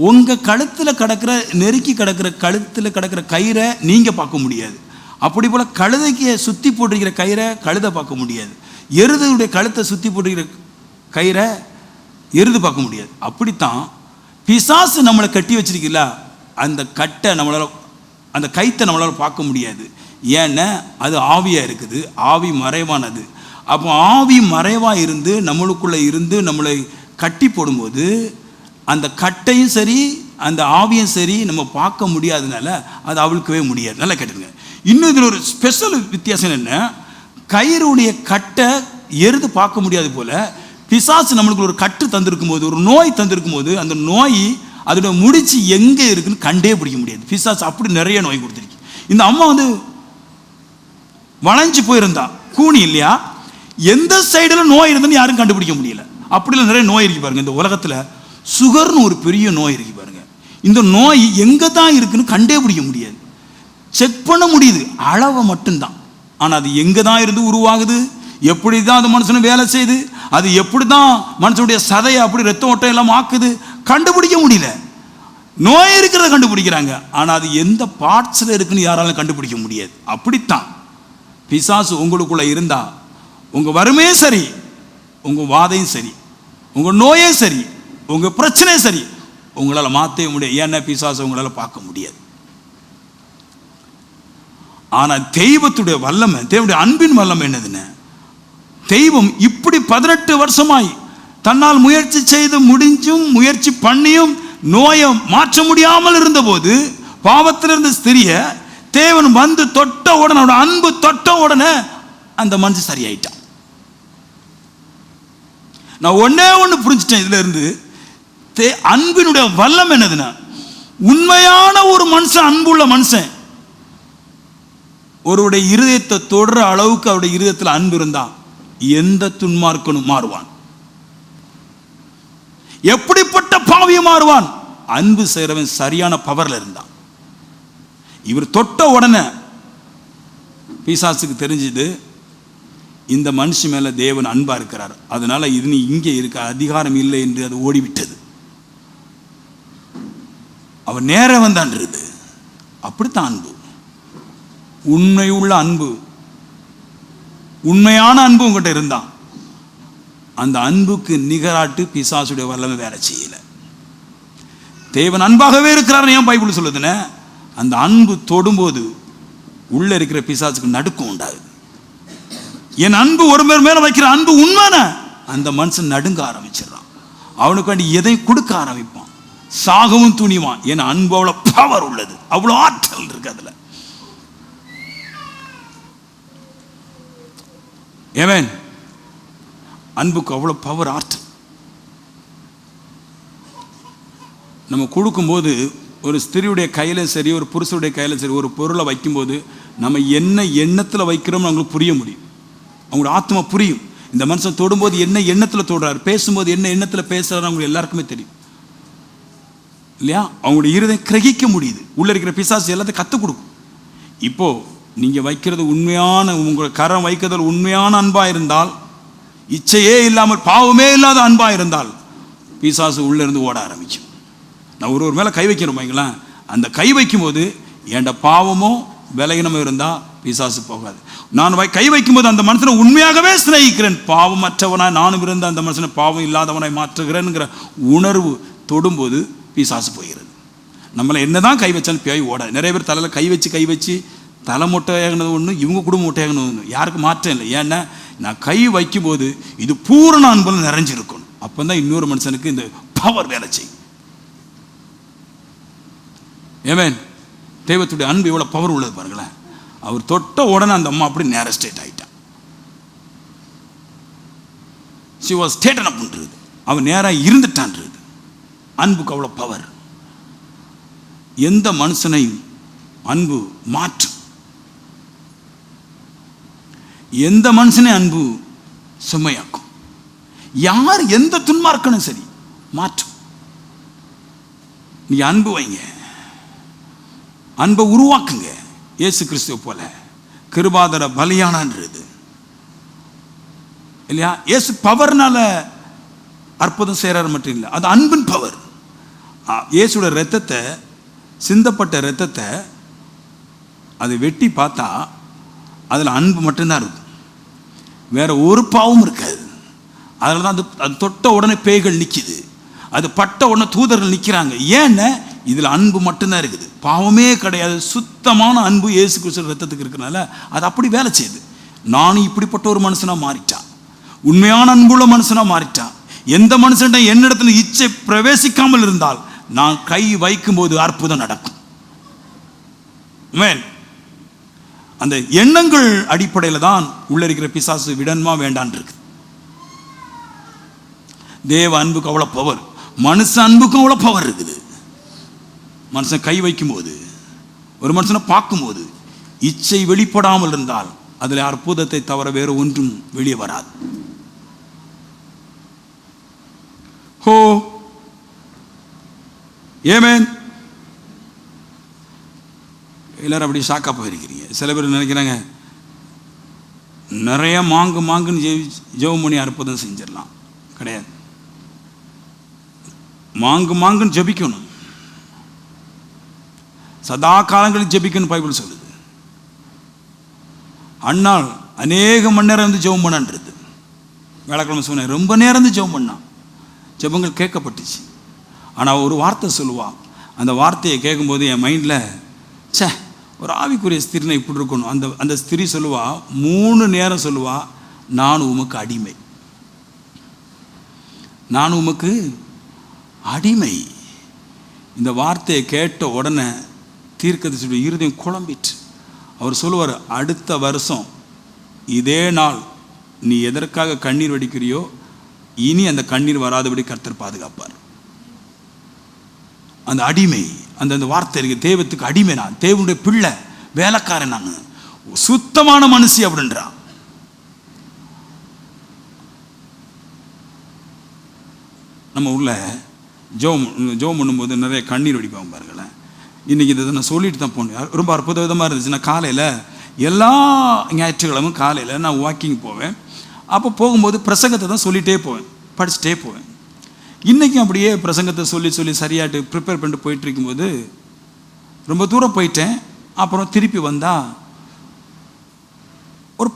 உங்கள் கழுத்தில் கிடக்கிற நெருக்கி கிடக்கிற கழுத்தில் கிடக்கிற கயிறை நீங்கள் பார்க்க முடியாது. அப்படி போல் கழுதைக்கு சுற்றி போட்டிருக்கிற கயிறை கழுதை பார்க்க முடியாது. எருதுடைய கழுத்தை சுற்றி போட்டிருக்கிற கயிறை எருது பார்க்க முடியாது. அப்படித்தான் பிசாசு நம்மளை கட்டி வச்சிருக்கீங்களா, அந்த கட்டை நம்மளால், அந்த கயிற்றை நம்மளால் பார்க்க முடியாது. ஏன்னா அது ஆவியாக இருக்குது, ஆவி மறைவானது. அப்போ ஆவி மறைவாக இருந்து நம்மளுக்குள்ளே இருந்து நம்மளை கட்டி போடும்போது அந்த கட்டையும் சரி அந்த ஆவியும் சரி நம்ம பார்க்க முடியாதனால அது அவிழ்க்கவே முடியாது. நல்லா கேட்டுங்க. இன்னும் இதில் ஒரு ஸ்பெஷல் வித்தியாசம் என்ன, கயிறுடைய கட்டை எருது பார்க்க முடியாது போல பிசாசு நம்மளுக்கு ஒரு கட்டு தந்திருக்கும் போது, ஒரு நோய் தந்திருக்கும் போது, அந்த நோய் அதோட முடிச்சு எங்கே இருக்குன்னு கண்டே பிடிக்க முடியாது. பிசாசு அப்படி நிறைய நோய் கொடுத்துருக்கு. இந்த அம்மா வளைஞ்சு போயிருந்தா, கூனி இல்லையா, எந்த சைடில் நோய் இருந்துன்னு யாரும் கண்டுபிடிக்க முடியல. அப்படிலாம் நிறைய நோய் இருக்கு பாருங்க. இந்த உலகத்தில் சுகர்னு ஒரு பெரிய நோய் இருக்கு பாருங்க. இந்த நோய் எங்கே தான் இருக்குன்னு கண்டே பிடிக்க முடியாது. செக் பண்ண முடியுது அளவை மட்டும்தான். ஆனால் அது எங்கே தான் இருந்து உருவாகுது, எப்படி தான் அது மனுஷனை வேலை செய்யுது, அது எப்படி தான் மனுஷனுடைய சதையை அப்படி ரத்த ஓட்டம் எல்லாம் ஆக்குது, கண்டுபிடிக்க முடியல. நோய் இருக்கிறத கண்டுபிடிக்கிறாங்க, ஆனால் அது எந்த பார்ட்ஸில் இருக்குன்னு யாராலும் கண்டுபிடிக்க முடியாது. அப்படித்தான் பிசாசு உங்களுக்குள்ள இருந்தா உங்க வறுமையும் சரி, உங்க வாதையும் சரி, உங்க நோயும் சரி, உங்க பிரச்சனையும் சரி, உங்களால் மாற்றவே முடியாது. ஏன்னா பிசாசு உங்களால் பார்க்க முடியாது. ஆனால் தெய்வத்துடைய வல்லமை, தேவனுடைய அன்பின் வல்லமை என்னதுன்னு, தெய்வம் இப்படி 18 வருஷமாய் தன்னால் முயற்சி செய்து முடிஞ்சும் முயற்சி பண்ணியும் நோயை மாற்ற முடியாமல் இருந்தபோது பாவத்திலிருந்து ஸ்திரிய தேவன் வந்து தொட்ட உடனே, அவருடைய அன்பு தொட்ட உடனே அந்த மனுஷன் சரியாயிட்டான். நான் ஒன்னே ஒன்று புரிஞ்சுட்டேன் இதுல இருந்து, அன்பினுடைய வல்லம் என்னதுன்னா, உண்மையான ஒரு மனுஷன், அன்புள்ள மனுஷன் ஒருவருடைய இருதயத்தை தொடர அளவுக்கு அவருடைய இருதயத்தில் அன்பு இருந்தா எந்த துன்மார்க்கனும் மாறுவான். எப்படிப்பட்ட பாவியும் மாறுவான், அன்பு செய்கிறவன் சரியான பவர்ல இருந்தான். இவர் தொட்ட உடனே பிசாசுக்கு தெரிஞ்சது, இந்த மனுஷன் மேல தேவன் அன்பா இருக்கிறார், அதனால இது நீ இங்கே இருக்க அதிகாரம் இல்லை என்று அது ஓடிவிட்டது. அவன் நேர வந்தான்றது. அப்படித்தான் அன்பு, உண்மையுள்ள அன்பு, உண்மையான அன்பு உங்ககிட்ட இருந்தான். அந்த அன்புக்கு நிகராட்டு பிசாசுடைய வல்லமை வேலை செய்யல. தேவன் அன்பாகவே இருக்கிறார் ஏன் பைபிள் சொல்லுதுன்னு, அந்த அன்பு தொடும்போது உள்ள இருக்கிற பிசாசுக்கு நடுக்கம் உண்டாகுது. என் அன்பு ஒரு மேல வைக்கிற அன்பு உண்மைன அந்த மனுஷன் நடுங்க ஆரம்பிச்சிடறான். அவனுக்கு வேண்டி எதை கொடுக்க ஆரம்பிப்பான், சாகவும் துணிவான். என் அன்பு அவ்வளவு பவர் உள்ளது, அவ்வளவு ஆற்றல் இருக்கு அதுல. ஏமேன். அன்புக்கு அவ்வளவு பவர், ஆற்றல். நம்ம கொடுக்கும்போது ஒரு ஸ்திரியுடைய கையில சரி, ஒரு புருஷனுடைய கையில சரி, ஒரு பொருளை வைக்கும்போது நம்ம என்ன எண்ணத்தில் வைக்கிறோம்னு அவங்களுக்கு புரிய முடியும், அவங்களோட ஆத்மா புரியும். இந்த மனுஷன் தொடும்போது என்ன எண்ணத்தில் தொடுறாரு, பேசும்போது என்ன எண்ணத்தில் பேசுறாரு அவங்களுக்கு எல்லாருக்குமே தெரியும் இல்லையா? அவங்களுடைய இருதயம் கிரகிக்க முடியுது. உள்ள இருக்கிற பிசாசு எல்லாத்தையும் கற்றுக் கொடுக்கும். இப்போ நீங்க வைக்கிறது உண்மையான, உங்களை கரம் வைக்கிறதில் உண்மையான அன்பா இருந்தால், இச்சையே இல்லாமல் பாவமே இல்லாத அன்பா இருந்தால், பிசாசு உள்ள இருந்து ஓட ஆரம்பிக்கும். நான் ஒரு மேல கை வைக்கிறோம் வைங்களேன், அந்த கை வைக்கும் போது என்ட பாவமோ விலகினமோ இருந்தா பிசாசு போகாது. நான் கை வைக்கும் போது அந்த மனுஷனை உண்மையாகவே சிநேகிக்கிறேன், பாவமற்றவனாய் நானும் இருந்த அந்த மனுஷனை பாவம் இல்லாதவனாய் மாற்றுகிறேன்ங்கிற உணர்வு தொடும்போது பிசாசு போகிறது. நம்மளை என்னதான் கை வச்சாலும் பேய் ஓடாது. நிறைய பேர் தலையில் கை வச்சு தலை மொட்டையாகினது ஒன்று, இவங்க குடும்ப மொட்டையாகினது ஒன்று, யாருக்கு மாற்றம் இல்லை. ஏன்னா நான் கை வைக்கும் போது இது பூரண அன்புல நிறைஞ்சிருக்கணும். அப்போ தான் இன்னொரு மனுஷனுக்கு இந்த பவர் வேலை செய்யும். ஏமேன். தெய்வத்துடைய அன்பு எவ்வளோ பவர் உள்ளது பாருங்களேன். அவர் தொட்ட உடனே அந்த அம்மா அப்படி நேர ஸ்டேட் ஆயிட்டான். she was straighten up பண்றது, அவன் நேராக இருந்துட்டான்றது. அன்புக்கு அவ்வளோ பவர். எந்த மனுஷனையும் அன்பு மாற்றும். எந்த மனுஷனே அன்பு சுமையாக்கும். யார் எந்த துன்மார்க்கனும் சரி மாற்றும். நீ அன்பு வைங்க, அன்பை உருவாக்குங்க. இயேசு கிறிஸ்துவை போல கிருபாதர பலியானன்றது இல்லையா? இயேசு பவர்னால அற்புதம் செய்யறாரு மட்டும் இல்லை, அது அன்பின் பவர். இயேசுடைய ரத்தத்தை, சிந்தப்பட்ட ரத்தத்தை அதை வெட்டி பார்த்தா அதில் அன்பு மட்டும்தான் இருக்கும், வேற ஒரு பாவமும் இருக்காது. அதில் தான் அது தொட்ட உடனே பேய்கள் நிற்கிது, அது பட்ட உடனே தூதர்கள் நிற்கிறாங்க. ஏன்னா இதில் அன்பு மட்டும்தான் இருக்குது, பாவமே கிடையாது. சுத்தமான அன்பு இயேசு கிறிஸ்து ரத்தத்துக்கு இருக்கிறனால அது அப்படி வேலை செய்யுது. நானும் இப்படிப்பட்ட ஒரு மனுஷனாக மாறிட்டான், உண்மையான அன்புள்ள மனுஷனாக மாறிட்டான். எந்த மனுஷன் என்னிடத்துல இச்சை பிரவேசிக்காமல் இருந்தால் நான் கை வைக்கும்போது அற்புதம் நடக்கும். அந்த எண்ணங்கள் அடிப்படையில் தான் உள்ள இருக்கிற பிசாசு விடன்மா வேண்டான் இருக்கு. தேவ அன்புக்கு அவ்வளோ பவர், மனுஷ அன்புக்கும் அவ்வளோ பவர் இருக்குது. மனுஷன் கை வைக்கும் போது, ஒரு மனுஷனை பார்க்கும்போது இச்சை வெளிப்படாமல் இருந்தால் அதில் அற்புதத்தை தவிர வேறு ஒன்றும் வெளியே வராது. ஹோ ஏமேன். எல்லாரும் அப்படி ஷாக்கா போயிருக்கிறீங்க. சில பேர் நினைக்கிறாங்க நிறைய மாங்குன்னு ஜெபம் பண்ணி அற்புதம் செஞ்சிடலாம். கிடையாது. மாங்குன்னு ஜெபிக்கணும், சதா காலங்களில் ஜெபிக்கணும் பைபிள் சொல்லுது. அண்ணாள் அநேக மணி நேரம் வந்து ஜெபம் பண்ணான்றது. வேலைக்கிழமை சொன்னேன், ரொம்ப நேரம் வந்து ஜெபம் பண்ணான், ஜெபங்கள் கேட்கப்பட்டுச்சு. ஆனால் ஒரு வார்த்தை சொல்லுவாள், அந்த வார்த்தையை கேட்கும்போது என் மைண்டில் சே ஒரு ஆவிக்குரிய ஸ்திரீனா இப்படி இருக்கணும். அந்த ஸ்திரீ சொல்லுவா, 3 நேரம் சொல்லுவா, நான் உமக்கு அடிமை, நான் உமக்கு அடிமை. இந்த வார்த்தையை கேட்ட உடனே தீர்க்கதரிசியுடைய இருதயம் குழம்பிட்டு அவர் சொல்லுவார், அடுத்த வருஷம் இதே நாள் நீ எதற்காக கண்ணீர் வடிக்கிறியோ இனி அந்த கண்ணீர் வராதபடி கர்த்தர் பாதுகாப்பார். அந்த அடிமை, அந்த வார்த்தை இருக்கு, தெய்வத்துக்கு அடிமை, நான் தேவனுடைய பிள்ளை, வேலைக்காரன், நான் சுத்தமான மனுஷி அப்படின்றான். நம்ம உள்ள ஜோம் பண்ணும்போது நிறைய கண்ணீர் வடிப்பாங்க பாருங்களேன். இன்றைக்கி இதை நான் சொல்லிட்டு தான் போனேன். ரொம்ப அற்புத விதமாக இருந்துச்சு. நான் காலையில் எல்லா ஞாயிற்றுக்கிழமும் காலையில் நான் வாக்கிங் போவேன். அப்போ போகும்போது பிரசங்கத்தை தான் சொல்லிகிட்டே போவேன், படிச்சுட்டே போவேன். இன்றைக்கும் அப்படியே பிரசங்கத்தை சொல்லி சொல்லி சரியாட்டு ப்ரிப்பேர் பண்ணிட்டு போயிட்டு இருக்கும்போது ரொம்ப தூரம் போயிட்டேன். அப்புறம் திருப்பி வந்தால் ஒரு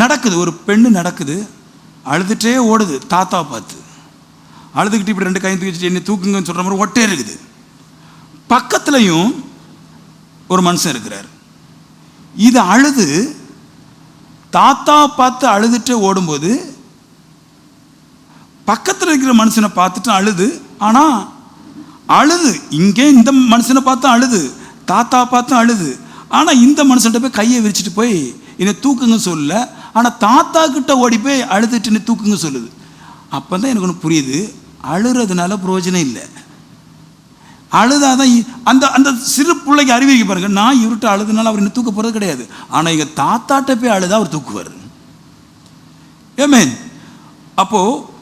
நடக்குது, ஒரு பெண்ணு நடக்குது, அழுதுகிட்டே ஓடுது, தாத்தாவை பார்த்து அழுதுகிட்டு இப்படி 2 கையை தூக்கி வச்சுட்டு என்னை தூக்குங்கன்னு சொல்கிற மாதிரி ஒட்டே இருக்குது. பக்கத்துலையும் ஒரு மனுஷன் இருக்கிறார். இது அழுது தாத்தா பார்த்து அழுதுட்டு ஓடும்போது பக்கத்தில் இருக்கிற மனுஷனை பார்த்துட்டு அழுது, ஆனால் அழுது இங்கே இந்த மனுஷனை பார்த்து அழுது, தாத்தா பார்த்து அழுது, ஆனால் இந்த மனுஷன்கிட்ட போய் கையை விரிச்சிட்டு போய் என்னை தூக்குங்க சொல்லல, ஆனால் தாத்தா கிட்ட ஓடி போய் அழுதுட்டு என்னை தூக்குங்க சொல்லுது. அப்போ தான் எனக்கு ஒன்று புரியுது, அழுறதுனால பிரயோஜனம் இல்லை. அழுதாதான் அந்த அந்த சிறு பிள்ளைக்கு அறிவிக்க பாருங்க, நான் இவர்கிட்ட அழுதுனால அவர் என்ன தூக்க போகிறது கிடையாது, ஆனால் எங்கள் தாத்தாட்ட போய் அழுதா அவர் தூக்குவார். ஏமேன். அப்போது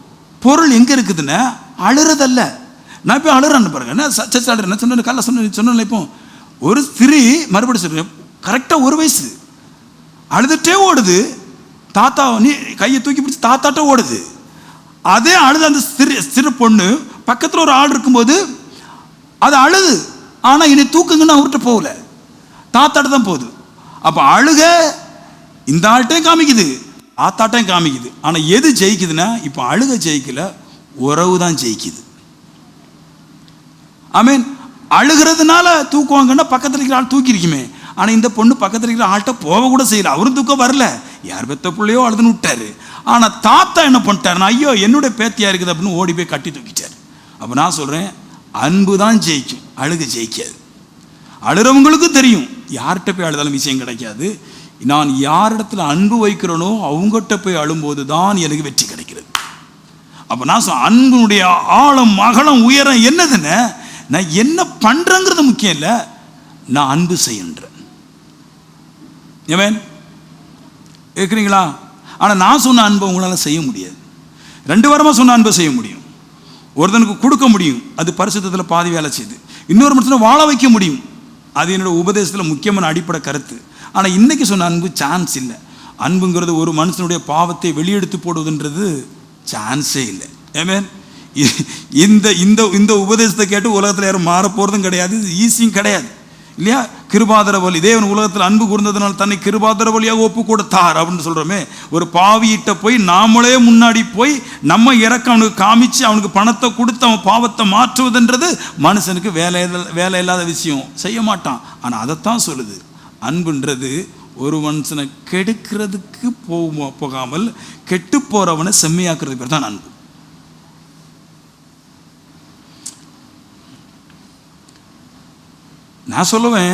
பொருள் எங்கே இருக்குதுன்னா அழுறதல்ல. நான் போய் அழுறான்னு பாருங்க, நான் சச்ச அழுறேன் சொன்ன காலைல சொன்ன இப்போ ஒரு ஸ்திரீ மறுபடி சொல்கிறேன், கரெக்டாக 1 வயசு அழுதுகிட்டே ஓடுது, தாத்தா நீ கையை தூக்கி பிடிச்சி தாத்தாட்ட ஓடுது. அதே அழுது அந்த சிறு பொண்ணு பக்கத்தில் ஒரு ஆள் இருக்கும்போது அது அழுது, ஆனால் இனி தூக்குங்கன்னு அவர்கிட்ட போகல, தாத்தாட்ட தான் போகுது. அப்போ அழுக இந்த ஆள்கிட்டையும் காமிக்குது, தாத்தாட்டையும் காமிக்குது. ஆனால் எது ஜெயிக்குதுன்னா இப்போ அழுக ஜெயிக்கல, உறவு தான் ஜெயிக்குது. ஆமீன். அழுகிறதுனால தூக்குவாங்கன்னா பக்கத்தில் இருக்கிற ஆள் தூக்கிருக்குமே, ஆனால் இந்த பொண்ணு பக்கத்தில் இருக்கிற ஆள்கிட்ட போக கூட செய்யல, அவரும் தூக்கம் வரல, யார் பெத்த பிள்ளையோ அழுதுன்னு விட்டாரு. ஆனால் தாத்தா என்ன பண்ணிட்டாருன்னா, ஐயோ என்னுடைய பேத்தியா இருக்குது அப்படின்னு ஓடி போய் கட்டி தூக்கிட்டார். அப்போ நான் சொல்கிறேன், அன்பு தான் ஜெயிக்கும், அழுக ஜெயிக்காது. அழுறவங்களுக்கும் தெரியும் யார்கிட்ட போய் அழுதாலும் விஷயம் கிடைக்காது. நான் யாரிடத்துல அன்பு வைக்கிறேனோ அவங்ககிட்ட போய் அழும்போது தான் எனக்கு வெற்றி கிடைக்கிறது. அப்போ நான் அன்புடைய ஆழம் அகலம் உயரம் என்னதுன்னு, நான் என்ன பண்ணுறேங்கிறது முக்கியம் இல்லை, நான் அன்பு செய்யன்றேன். ஏமேன். இருக்கிறீங்களா? ஆனால் நான் சொன்ன அன்பை உங்களால் செய்ய முடியாது. 2 வாரமாக சொன்ன அன்பை செய்ய முடியும், ஒருத்தனுக்கு கொடுக்க முடியும், அது பரிசுத்தத்தில் பாதி வேலை செய்யுது. இன்னொரு மனுஷனை வாழ வைக்க முடியும், அது என்னோட உபதேசத்தில் முக்கியமான அடிப்படை கருத்து. ஆனால் இன்றைக்கி சொன்ன அன்பு சான்ஸ் இல்லை. அன்புங்கிறது ஒரு மனுஷனுடைய பாவத்தை வெளியெடுத்து போடுவதுன்றது சான்ஸே இல்லை. ஏமேன். இந்த இந்த இந்த உபதேசத்தை கேட்டு உலகத்தில் யாரும் மாற போகிறதும் கிடையாது, ஈஸியும் கிடையாது இல்லையா? கிருபாதர வழி, தேவன் உலகத்தில் அன்பு கூர்ந்ததுனால தன்னை கிருபாதர வழியாக ஒப்பு கொடுத்தார் அப்படின்னு சொல்கிறோமே. ஒரு பாவியிட்ட போய் நாமளே முன்னாடி போய் நம்ம இறக்க அவனுக்கு காமிச்சு அவனுக்கு பணத்தை கொடுத்து அவன் பாவத்தை மாற்றுவதுன்றது மனுஷனுக்கு வேலை இல்லாத விஷயம், செய்ய மாட்டான். ஆனால் அதைத்தான் சொல்லுது, அன்புன்றது ஒரு மனுஷனை கெடுக்கிறதுக்கு போகாமல் கெட்டு போகிறவனை செம்மையாக்குறது பேர் தான் அன்பு. நான் சொல்லுவேன்,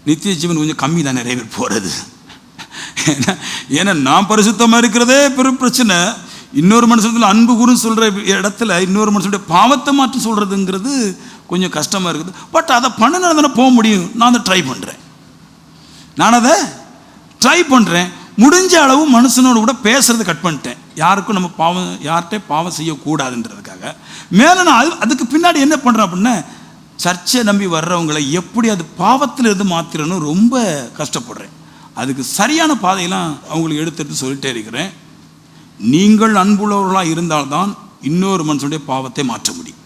நித்திய ஜீவன் கொஞ்சம் கம்மி தான் நிறைய பேர் போகிறது. ஏன்னா நான் பரிசுத்தமாக இருக்கிறதே பெரும் பிரச்சனை. இன்னொரு மனுஷத்தில் அன்பு கூறுன்னு சொல்கிற இடத்துல இன்னொரு மனுஷனுடைய பாவத்தை மாற்றி சொல்கிறதுங்கிறது கொஞ்சம் கஷ்டமாக இருக்குது. பட் அதை பண்ணினா தானே போக முடியும். நான் அதை ட்ரை பண்ணுறேன். முடிஞ்ச அளவு மனுஷனோட கூட பேசுகிறத கட் பண்ணிட்டேன். யாருக்கும் நம்ம யார்கிட்ட பாவம் செய்யக்கூடாதுன்றதுக்காக. மேலே நான் அதுக்கு பின்னாடி என்ன பண்ணுறேன் அப்படின்னா, சர்ச்சை நம்பி வர்றவங்களை எப்படி அது பாவத்தில் இருந்து மாத்திரன்னு ரொம்ப கஷ்டப்படுறேன். அதுக்கு சரியான பாதையெல்லாம் அவங்களுக்கு எடுத்துட்டு சொல்லிட்டே இருக்கிறேன். நீங்கள் அன்புள்ளவர்களாக இருந்தால்தான் இன்னொரு மனுஷனுடைய பாவத்தை மாற்ற முடியும்.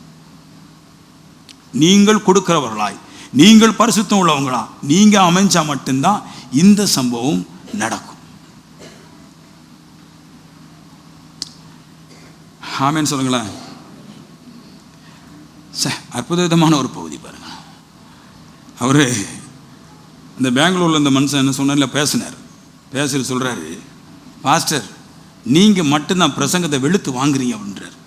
நீங்கள் கொடுக்கிறவர்களாய், நீங்கள் பரிசுத்தம் உள்ளவங்களா நீங்கள் அமைஞ்சா மட்டும்தான் இந்த சம்பவம் நடக்கும். ஆமேன்னு சொல்லுங்களேன். அற்புத விதமான ஒரு பகுதி பாருங்க. அவர் இந்த பெங்களூரில் இந்த மனுஷன் என்ன சொன்னார்ல, பேசுகிற சொல்கிறாரு, பாஸ்டர் நீங்கள் மட்டும்தான் பிரசங்கத்தை வெளுத்து வாங்குறீங்க அப்படின்றார்.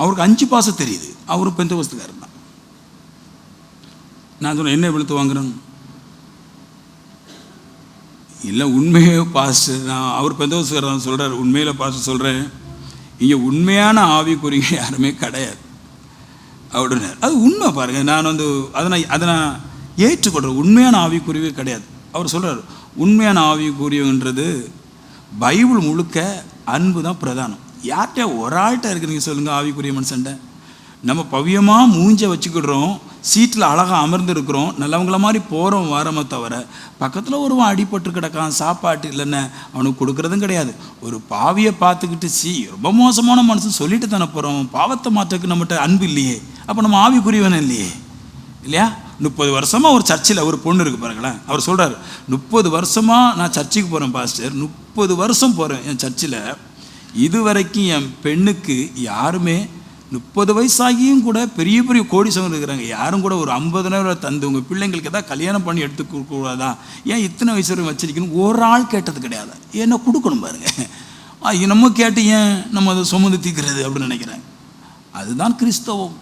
அவருக்கு 5 பாசை தெரியுது, அவரும் பெந்தகோஸ்துக்காரர் தான். நான் சொன்னேன், என்ன வெளுத்து வாங்குறேன்னு? இல்லை உண்மையே பாஸ்டர், நான் அவர் பெந்தகோஸ்துக்காரர் தான் சொல்கிறார். உண்மையில் பாஸ்டர் சொல்கிறேன், இங்கே உண்மையான ஆவிக்குரிய யாருமே கிடையாது அப்படின்னார். அது உண்மை பாருங்கள். நான் வந்து அதை நான் ஏற்றுக்கொள்கிறேன். உண்மையான ஆவிக்குரியவே கிடையாது. அவர் சொல்கிறார், உண்மையான ஆவிக்குரியன்றது பைபிள் முழுக்க அன்பு தான் பிரதானம். யார்கிட்ட ஒரு ஆள்கிட்ட இருக்குறீங்க சொல்லுங்கள் ஆவிக்குரிய மனுஷன்ட்ட? நம்ம பவியமாக மூஞ்ச வச்சுக்கிடுறோம், சீட்டில் அழகாக அமர்ந்துருக்கிறோம், நல்லவங்கள மாதிரி போகிறோம் வாரமே தவிர பக்கத்தில் ஒருவன் அடிபட்டு கிடக்கான், சாப்பாட்டு இல்லைன்னு அவனுக்கு கொடுக்குறதும் கிடையாது. ஒரு பாவியை பார்த்துக்கிட்டு ரொம்ப மோசமான மனுஷன் சொல்லிட்டு தானே போகிறோம். பாவத்தை மாற்றக்கு நம்மகிட்ட அன்பு இல்லையே, அப்போ நம்ம ஆவிக்குரியவன் இல்லையே, இல்லையா? 30 வருஷமாக ஒரு சர்ச்சில் ஒரு பொண்ணு இருக்குது பாருங்களேன். அவர் சொல்கிறார், 30 வருஷமாக நான் சர்ச்சுக்கு போகிறேன் பாஸ்டர், 30 வருஷம் போகிறேன் என் சர்ச்சில், இது வரைக்கும் என் பெண்ணுக்கு யாருமே 30 வயசாகியும் கூட பெரிய பெரிய கோடீஸ்வரர் இருக்கிறாங்க, யாரும் கூட ஒரு 50,000 தந்து உங்கள் பிள்ளைங்களுக்கு எதாவது கல்யாணம் பண்ணி எடுத்து கொடுக்கூடாதா, ஏன் இத்தனை வயசு வரைக்கும் வச்சிருக்கணும், ஒரு ஆள் கேட்டது கிடையாது. ஏன்னா கொடுக்கணும் பாருங்கள். நம்ம கேட்டு ஏன் நம்ம அதை சுமந்து தீர்க்கிறது அப்படின்னு நினைக்கிறேன். அதுதான் கிறிஸ்தவம்.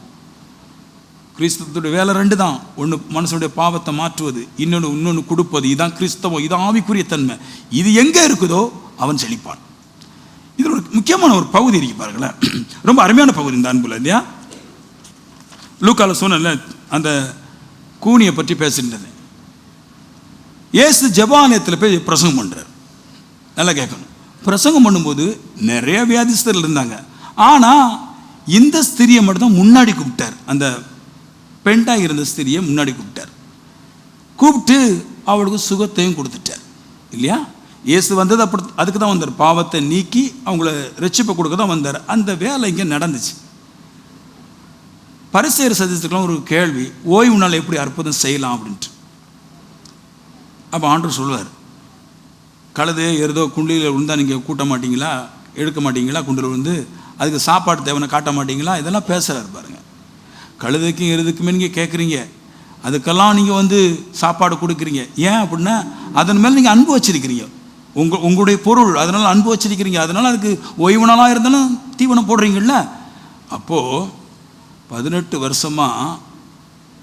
கிறிஸ்தவத்துடைய வேலை 2 தான். ஒன்று மனுஷனுடைய பாவத்தை மாற்றுவது, இன்னொன்று கொடுப்பது. இதுதான் கிறிஸ்தவம், இது ஆவிக்குரிய தன்மை. இது எங்கே இருக்குதோ அவன் செழிப்பான். இதில் ஒரு முக்கியமான ஒரு பகுதி இருக்கு பாருங்களேன், ரொம்ப அருமையான பகுதி இந்த அன்புல, இல்லையா? லூக்கால சொன்ன அந்த கூனியை பற்றி பேசுகின்றது. இயேசு ஜெபாலயத்தில் போய் பிரசங்கம் பண்ணுறார். நல்லா கேட்கணும். பிரசங்கம் பண்ணும்போது நிறைய வியாதிஸ்தர்கள் இருந்தாங்க. ஆனால் இந்த ஸ்திரியை மட்டும்தான் முன்னாடி கூப்பிட்டார். அந்த பெண்டாக இருந்த ஸ்திரியை முன்னாடி கூப்பிட்டு அவளுக்கு சுகத்தையும் கொடுத்துட்டார், இல்லையா? இயேசு வந்தது அப்படி அதுக்கு தான் வந்தார், பாவத்தை நீக்கி அவங்கள ரட்சிப்பை கொடுக்க தான் வந்தார். அந்த வேலை இங்கே நடந்துச்சு. பரிசேயர் சதுசத்துக்கெல்லாம் ஒரு கேள்வி, ஓய்வு நாள் எப்படி அற்புதம் செய்யலாம் அப்படின்ட்டு. அப்போ ஆண்டவர் சொல்லுவார், கழுது எருதோ குண்டியில் விழுந்தால் நீங்கள் கூட்ட மாட்டீங்களா, எடுக்க மாட்டீங்களா, குண்டில் விழுந்து அதுக்கு சாப்பாடு தேவைன்னு காட்ட மாட்டீங்களா, இதெல்லாம் பேசுகிறாரு பாருங்க. கழுதைக்கும் எருதுக்குமே நீங்கள் கேட்குறீங்க, அதுக்கெல்லாம் நீங்கள் வந்து சாப்பாடு கொடுக்குறீங்க. ஏன் அப்படின்னா அதன் மேலே நீங்கள் அன்பு வச்சிருக்கிறீங்க, உங்களுடைய பொருள், அதனால் அன்பு வச்சிருக்கிறீங்க, அதனால் அதுக்கு ஓய்வு நாளாக இருந்தாலும் தீவனம் போடுறீங்கள்ல. அப்போது 18 வருஷமாக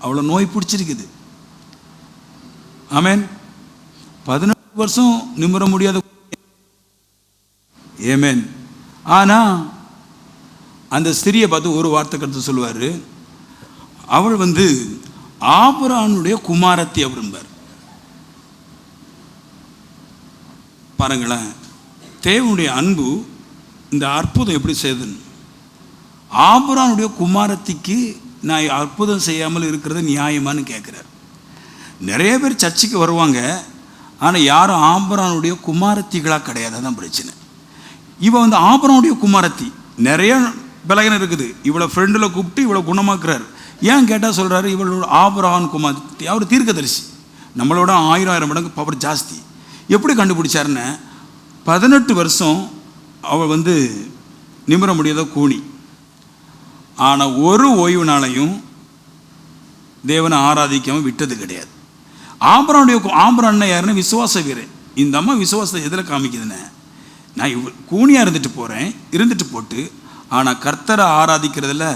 அவ்வளோ நோய் பிடிச்சிருக்குது. ஆமேன். 18 வருஷம் நிமிர முடியாத. ஏமேன். ஆனால் அந்த ஸ்திரியை பார்த்து ஒரு வார்த்தை கருத்து சொல்லுவார், அவள் வந்து ஆபிரகாமுடைய குமாரத்தி அப்படின்பார். பாருங்களேன், தேவனுடைய அன்பு இந்த அற்புதம் எப்படி செய்யுதுன்னு. ஆபிரகாமுடைய குமாரத்திக்கு நான் அற்புதம் செய்யாமல் இருக்கிறது நியாயமானு கேட்குறார். நிறைய பேர் சர்ச்சுக்கு வருவாங்க, ஆனால் யாரும் ஆபிரகாமுடைய குமாரத்திகளாக கிடையாது. தான் பிரச்சனை. இவன் வந்து ஆபிரகாமுடைய குமாரத்தி. நிறைய பலகீனம் இருக்குது. இவளை ஃப்ரெண்டில் கூப்பிட்டு இவளை குணமாக்குறார். ஏன் கேட்டால் சொல்கிறாரு, இவளோட ஆபிரகாம் குமாரத்தி. அவர் தீர்க்கதரிசி, நம்மளோட 1000 மடங்கு பவர் ஜாஸ்தி. எப்படி கண்டுபிடிச்சாருன்னு, 18 வருஷம் அவள் வந்து நிமிர முடியாத கூனி. ஆனால் ஒரு ஓய்வு நாளையும் தேவனை ஆராதிக்காமல் விட்டது கிடையாது. ஆபிரகாம் யாருன்னு விசுவாச வீரன். இந்த அம்மா விசுவாசத்தை எதில் காமிக்குதுன்னு, நான் கூனியாக இருந்துட்டு போட்டு, ஆனால் கர்த்தரை ஆராதிக்கிறதுல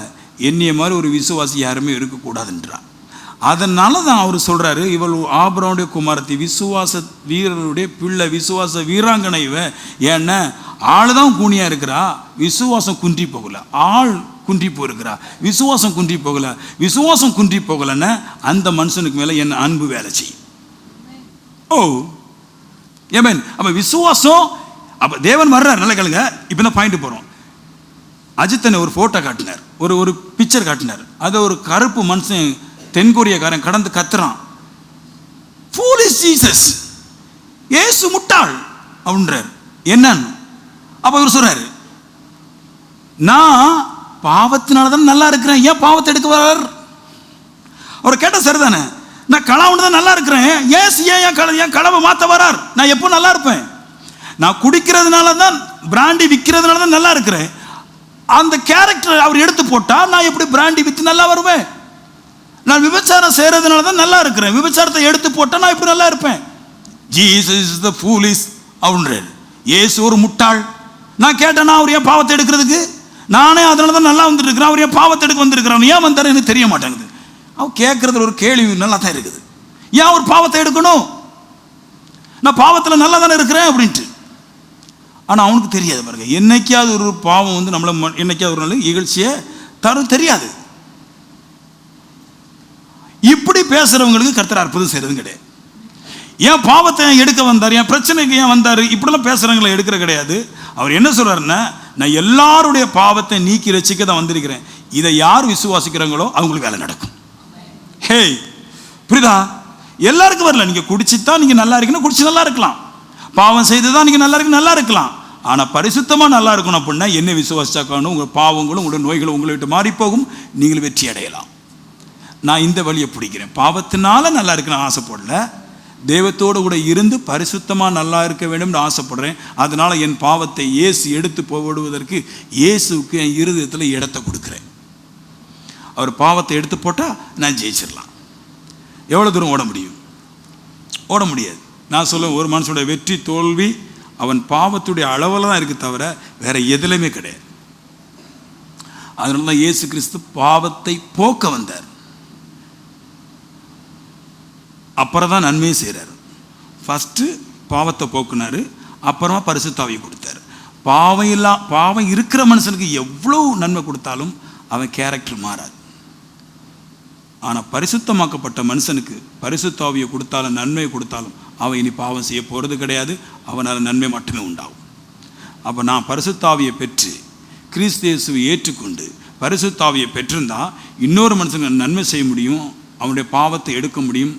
என்னைய மாதிரி ஒரு விசுவாசி யாருமே இருக்கக்கூடாதுன்றான். அதனால தான் அவர் சொல்கிறாரு, இவள் ஆபிரகாமுடைய குமாரத்தி, விசுவாச வீரருடைய பிள்ளை, விசுவாச வீராங்கனை இவ. ஏன்னா ஆள் தான் கூனியாக இருக்கிறா, விசுவாசம் குன்றி போகல. ஆள் குன்றி போயிருக்கிறா, விசுவாசம் குன்றி போகல. விசுவாசம் குன்றி போகலன்னா அந்த மனுஷனுக்கு மேலே என் அன்பு வேலை செய்யும். ஓ ஏமேன். அப்போ விசுவாசம், அப்போ தேவன் வர்றார். நல்ல கேளுங்க, இப்போ தான் பாயிண்ட் போகிறோம். அஜித்தனை ஒரு ஃபோட்டோ காட்டினார், ஒரு பிக்சர் காட்டினார். அதை ஒரு கருப்பு மனுஷன் தென்கொரியாக்காரன் கடந்து கத்துறான், ஃபூலிஷ் ஜீசஸ், ஏசு முட்டாள் அப்படின்றார். என்னன்னு அப்போ இவர் சொல்றாரு, நான் பாவத்தினால தான் நல்லா இருக்கிறேன், ஏன் பாவத்தை எடுக்க வர்றார்? அவர் கேட்ட சரிதானே, நான் களவு தான் நல்லா இருக்கிறேன், ஏசு ஏன் களவை மாற்ற வர்றார்? நான் எப்போ நல்லா இருப்பேன்? நான் குடிக்கிறதுனால தான், பிராண்டி விற்கிறதுனால தான் நல்லா இருக்கிறேன். அந்த கேரக்டர் அவர் எடுத்து போட்டா நான் எப்படி பிராண்டி வித்து நல்லா வருவேன்? நான் விபச்சாரம் செய்கிறதுனால தான் நல்லா இருக்கிறேன். விபச்சாரத்தை எடுத்து போட்டால் நான் இப்படி நல்லா இருப்பேன். ஜீசஸ் இஸ் த ஃபூலிஷ் அப்படின்றாரு. இயேசு ஒரு முட்டாள். நான் கேட்டேன்னா அவர் ஏன் பாவத்தை எடுக்கிறதுக்கு? நானே அதனால தான் நல்லா வந்துட்டு இருக்கிறேன். அவர் ஏன் பாவத்தை எடுக்க வந்திருக்கிறான்? ஏன் வந்தாரு எனக்கு தெரிய மாட்டேங்குது. அவன் கேட்கறதுல ஒரு கேள்வி நல்லா தான் இருக்குது. ஏன் அவர் பாவத்தை எடுக்கணும்? நான் பாவத்தில் நல்லா தானே இருக்கிறேன் அப்படின்ட்டு. ஆனால் அவனுக்கு தெரியாது பாருங்க. என்னைக்காவது ஒரு பாவம் வந்து நம்மளை என்னைக்காவது ஒரு நாள் இகழ்ச்சியை தரும் தெரியாது. இப்படி பேசுறவங்களுக்கு கர்த்தர் அற்புதம் செய்யறது கிடையாது. ஏன் பாவத்தை எடுக்க வந்தார், ஏன் பிரச்சனைக்கு ஏன் வந்தார், இப்படிலாம் பேசுறவங்களை எடுக்கிற கிடையாது. அவர் என்ன சொல்றாருன்னா, நான் எல்லாருடைய பாவத்தை நீக்கி ரசிக்க தான் வந்திருக்கிறேன். இதை யார் விசுவாசிக்கிறாங்களோ அவங்களுக்கு வேலை நடக்கும். ஹே புரியுதா? எல்லாருக்கும் வரல. நீங்க குடிச்சுதான் நீங்க நல்லா இருக்கணும், குடிச்சு நல்லா இருக்கலாம். பாவம் செய்துதான் நீங்க நல்லா இருக்கலாம். ஆனா பரிசுத்தமா நல்லா இருக்கணும் அப்படின்னா என்ன விசுவாசிச்சாக்கணும், உங்க பாவங்களும் உங்களுடைய நோய்களும் உங்களை விட்டு மாறி போகும், நீங்கள் வெற்றி அடையலாம். நான் இந்த வழியை பிடிக்கிறேன். பாவத்தினால நல்லா இருக்கணும் ஆசைப்படல, தெய்வத்தோடு கூட இருந்து பரிசுத்தமாக நல்லா இருக்க வேண்டும் ஆசைப்படுறேன். அதனால என் பாவத்தை இயேசு எடுத்து போடுவதற்கு இயேசுக்கு என் இருதயத்தில் இடத்தை கொடுக்குறேன். அவர் பாவத்தை எடுத்து போட்டால் நான் ஜெயிச்சிடலாம். எவ்வளோ தூரம் ஓட முடியும்? ஓட முடியாது. நான் சொல்லுவேன், ஒரு மனுஷனுடைய வெற்றி தோல்வி அவன் பாவத்துடைய அளவில் தான் இருக்கு தவிர வேற எதுலையுமே கிடையாது. அதனால தான் இயேசு கிறிஸ்து பாவத்தை போக்க வந்தார். அப்புறம் தான் நன்மையை செய்கிறார். ஃபஸ்ட்டு பாவத்தை போக்குனாரு, அப்புறமா பரிசுத்த ஆவியை கொடுத்தாரு. பாவம் இருக்கிற மனுஷனுக்கு எவ்வளோ நன்மை கொடுத்தாலும் அவன் கேரக்டர் மாறாது. ஆனால் பரிசுத்தமாக்கப்பட்ட மனுஷனுக்கு பரிசுத்த ஆவியை கொடுத்தாலும் நன்மையை கொடுத்தாலும் அவன் இனி பாவம் செய்ய போகிறது கிடையாது. அவனால் நன்மை மட்டுமே உண்டாகும். அப்போ நான் பரிசுத்த ஆவியை பெற்று கிறிஸ்து இயேசுவை ஏற்றுக்கொண்டு பரிசுத்த ஆவியை பெற்றிருந்தா இன்னொரு மனுஷனுக்கு நன்மை செய்ய முடியும், அவனுடைய பாவத்தை எடுக்க முடியும்.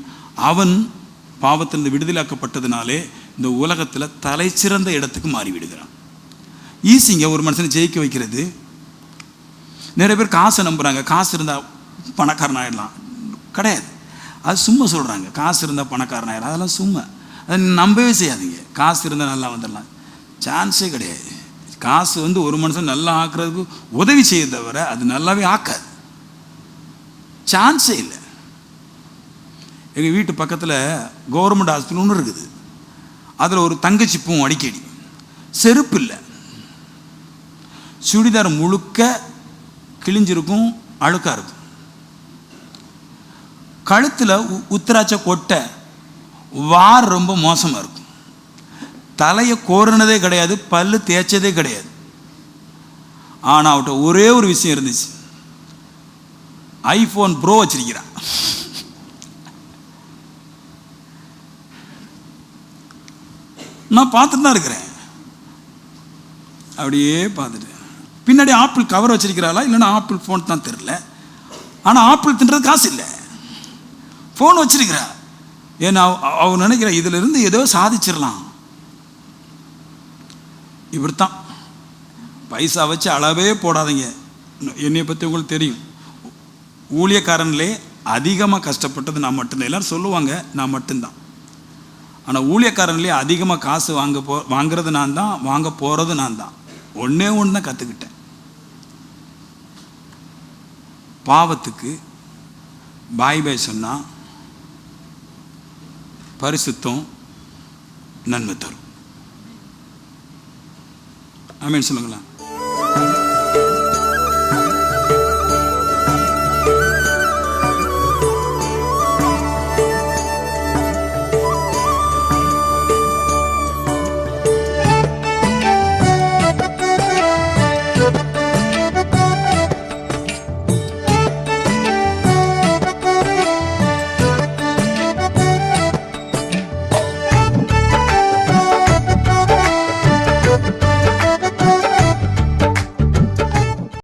அவன் பாவத்திலிருந்து விடுதலாக்கப்பட்டதுனாலே இந்த உலகத்தில் தலை சிறந்த இடத்துக்கு மாறிவிடுகிறான். ஈஸிங்க ஒரு மனுஷனை ஜெயிக்க வைக்கிறது. நிறைய பேர் காசை நம்புகிறாங்க. காசு இருந்தால் பணக்காரன் ஆகிடலாம். கிடையாது, அது சும்மா சொல்கிறாங்க. காசு இருந்தால் பணக்காரன் ஆகிடலாம், அதெல்லாம் சும்மா. அதை நம்பவே செய்யாதீங்க. காசு இருந்தால் நல்லா வந்துடலாம், சான்ஸே கிடையாது. காசு வந்து ஒரு மனுஷன் நல்லா ஆக்குறதுக்கு உதவி செய்ய தவிர அது நல்லாவே ஆக்காது, சான்ஸே இல்லை. எங்கள் வீட்டு பக்கத்தில் கவர்மெண்ட் ஹாஸ்பிட்டல் ஒன்று இருக்குது. அதில் ஒரு தங்கச்சி பூவும் அடிக்கடி செருப்பு இல்லை, சுடிதார் முழுக்க கிழிஞ்சிருக்கும், அழுக்காக இருக்கும். கழுத்தில் உத்திராட்ச கொட்டை, வார் ரொம்ப மோசமாக இருக்கும். தலையை கோரினதே கிடையாது, பல்லு தேய்ச்சதே கிடையாது. ஆனால் அவட்ட ஒரே ஒரு விஷயம் இருந்துச்சு, ஐஃபோன் ப்ரோ வச்சிருக்கிறான். நான் பார்த்துட்டு தான் இருக்கிறேன், அப்படியே பார்த்துட்டு. பின்னாடி ஆப்பிள் கவர் வச்சிருக்கிறாளா இல்லைன்னா ஆப்பிள் ஃபோன் தான் தெரியல. ஆனால் ஆப்பிள் தின்றது காசு இல்லை, ஃபோன் வச்சிருக்கிறா. ஏன்னா அவன் நினைக்கிற இதுல இருந்து ஏதோ சாதிச்சிடலாம். இப்படித்தான் பைசா வச்சு அளவே போடாதீங்க. என்னை பற்றி உங்களுக்கு தெரியும், ஊழியக்காரன்லே அதிகமாக கஷ்டப்பட்டது நான் மட்டும்தான். எல்லாரும் சொல்லுவாங்க நான் மட்டும்தான். ஆனால் ஊழியக்காரன்லேயே அதிகமாக காசு வாங்குறது நான் தான், வாங்க போகிறது நான் தான். ஒன்று தான் கற்றுக்கிட்டேன், பாவத்துக்கு பாய் பாய் சொன்னால் பரிசுத்தம் நன்மை தரும். ஆமென் சொல்லுங்களேன்.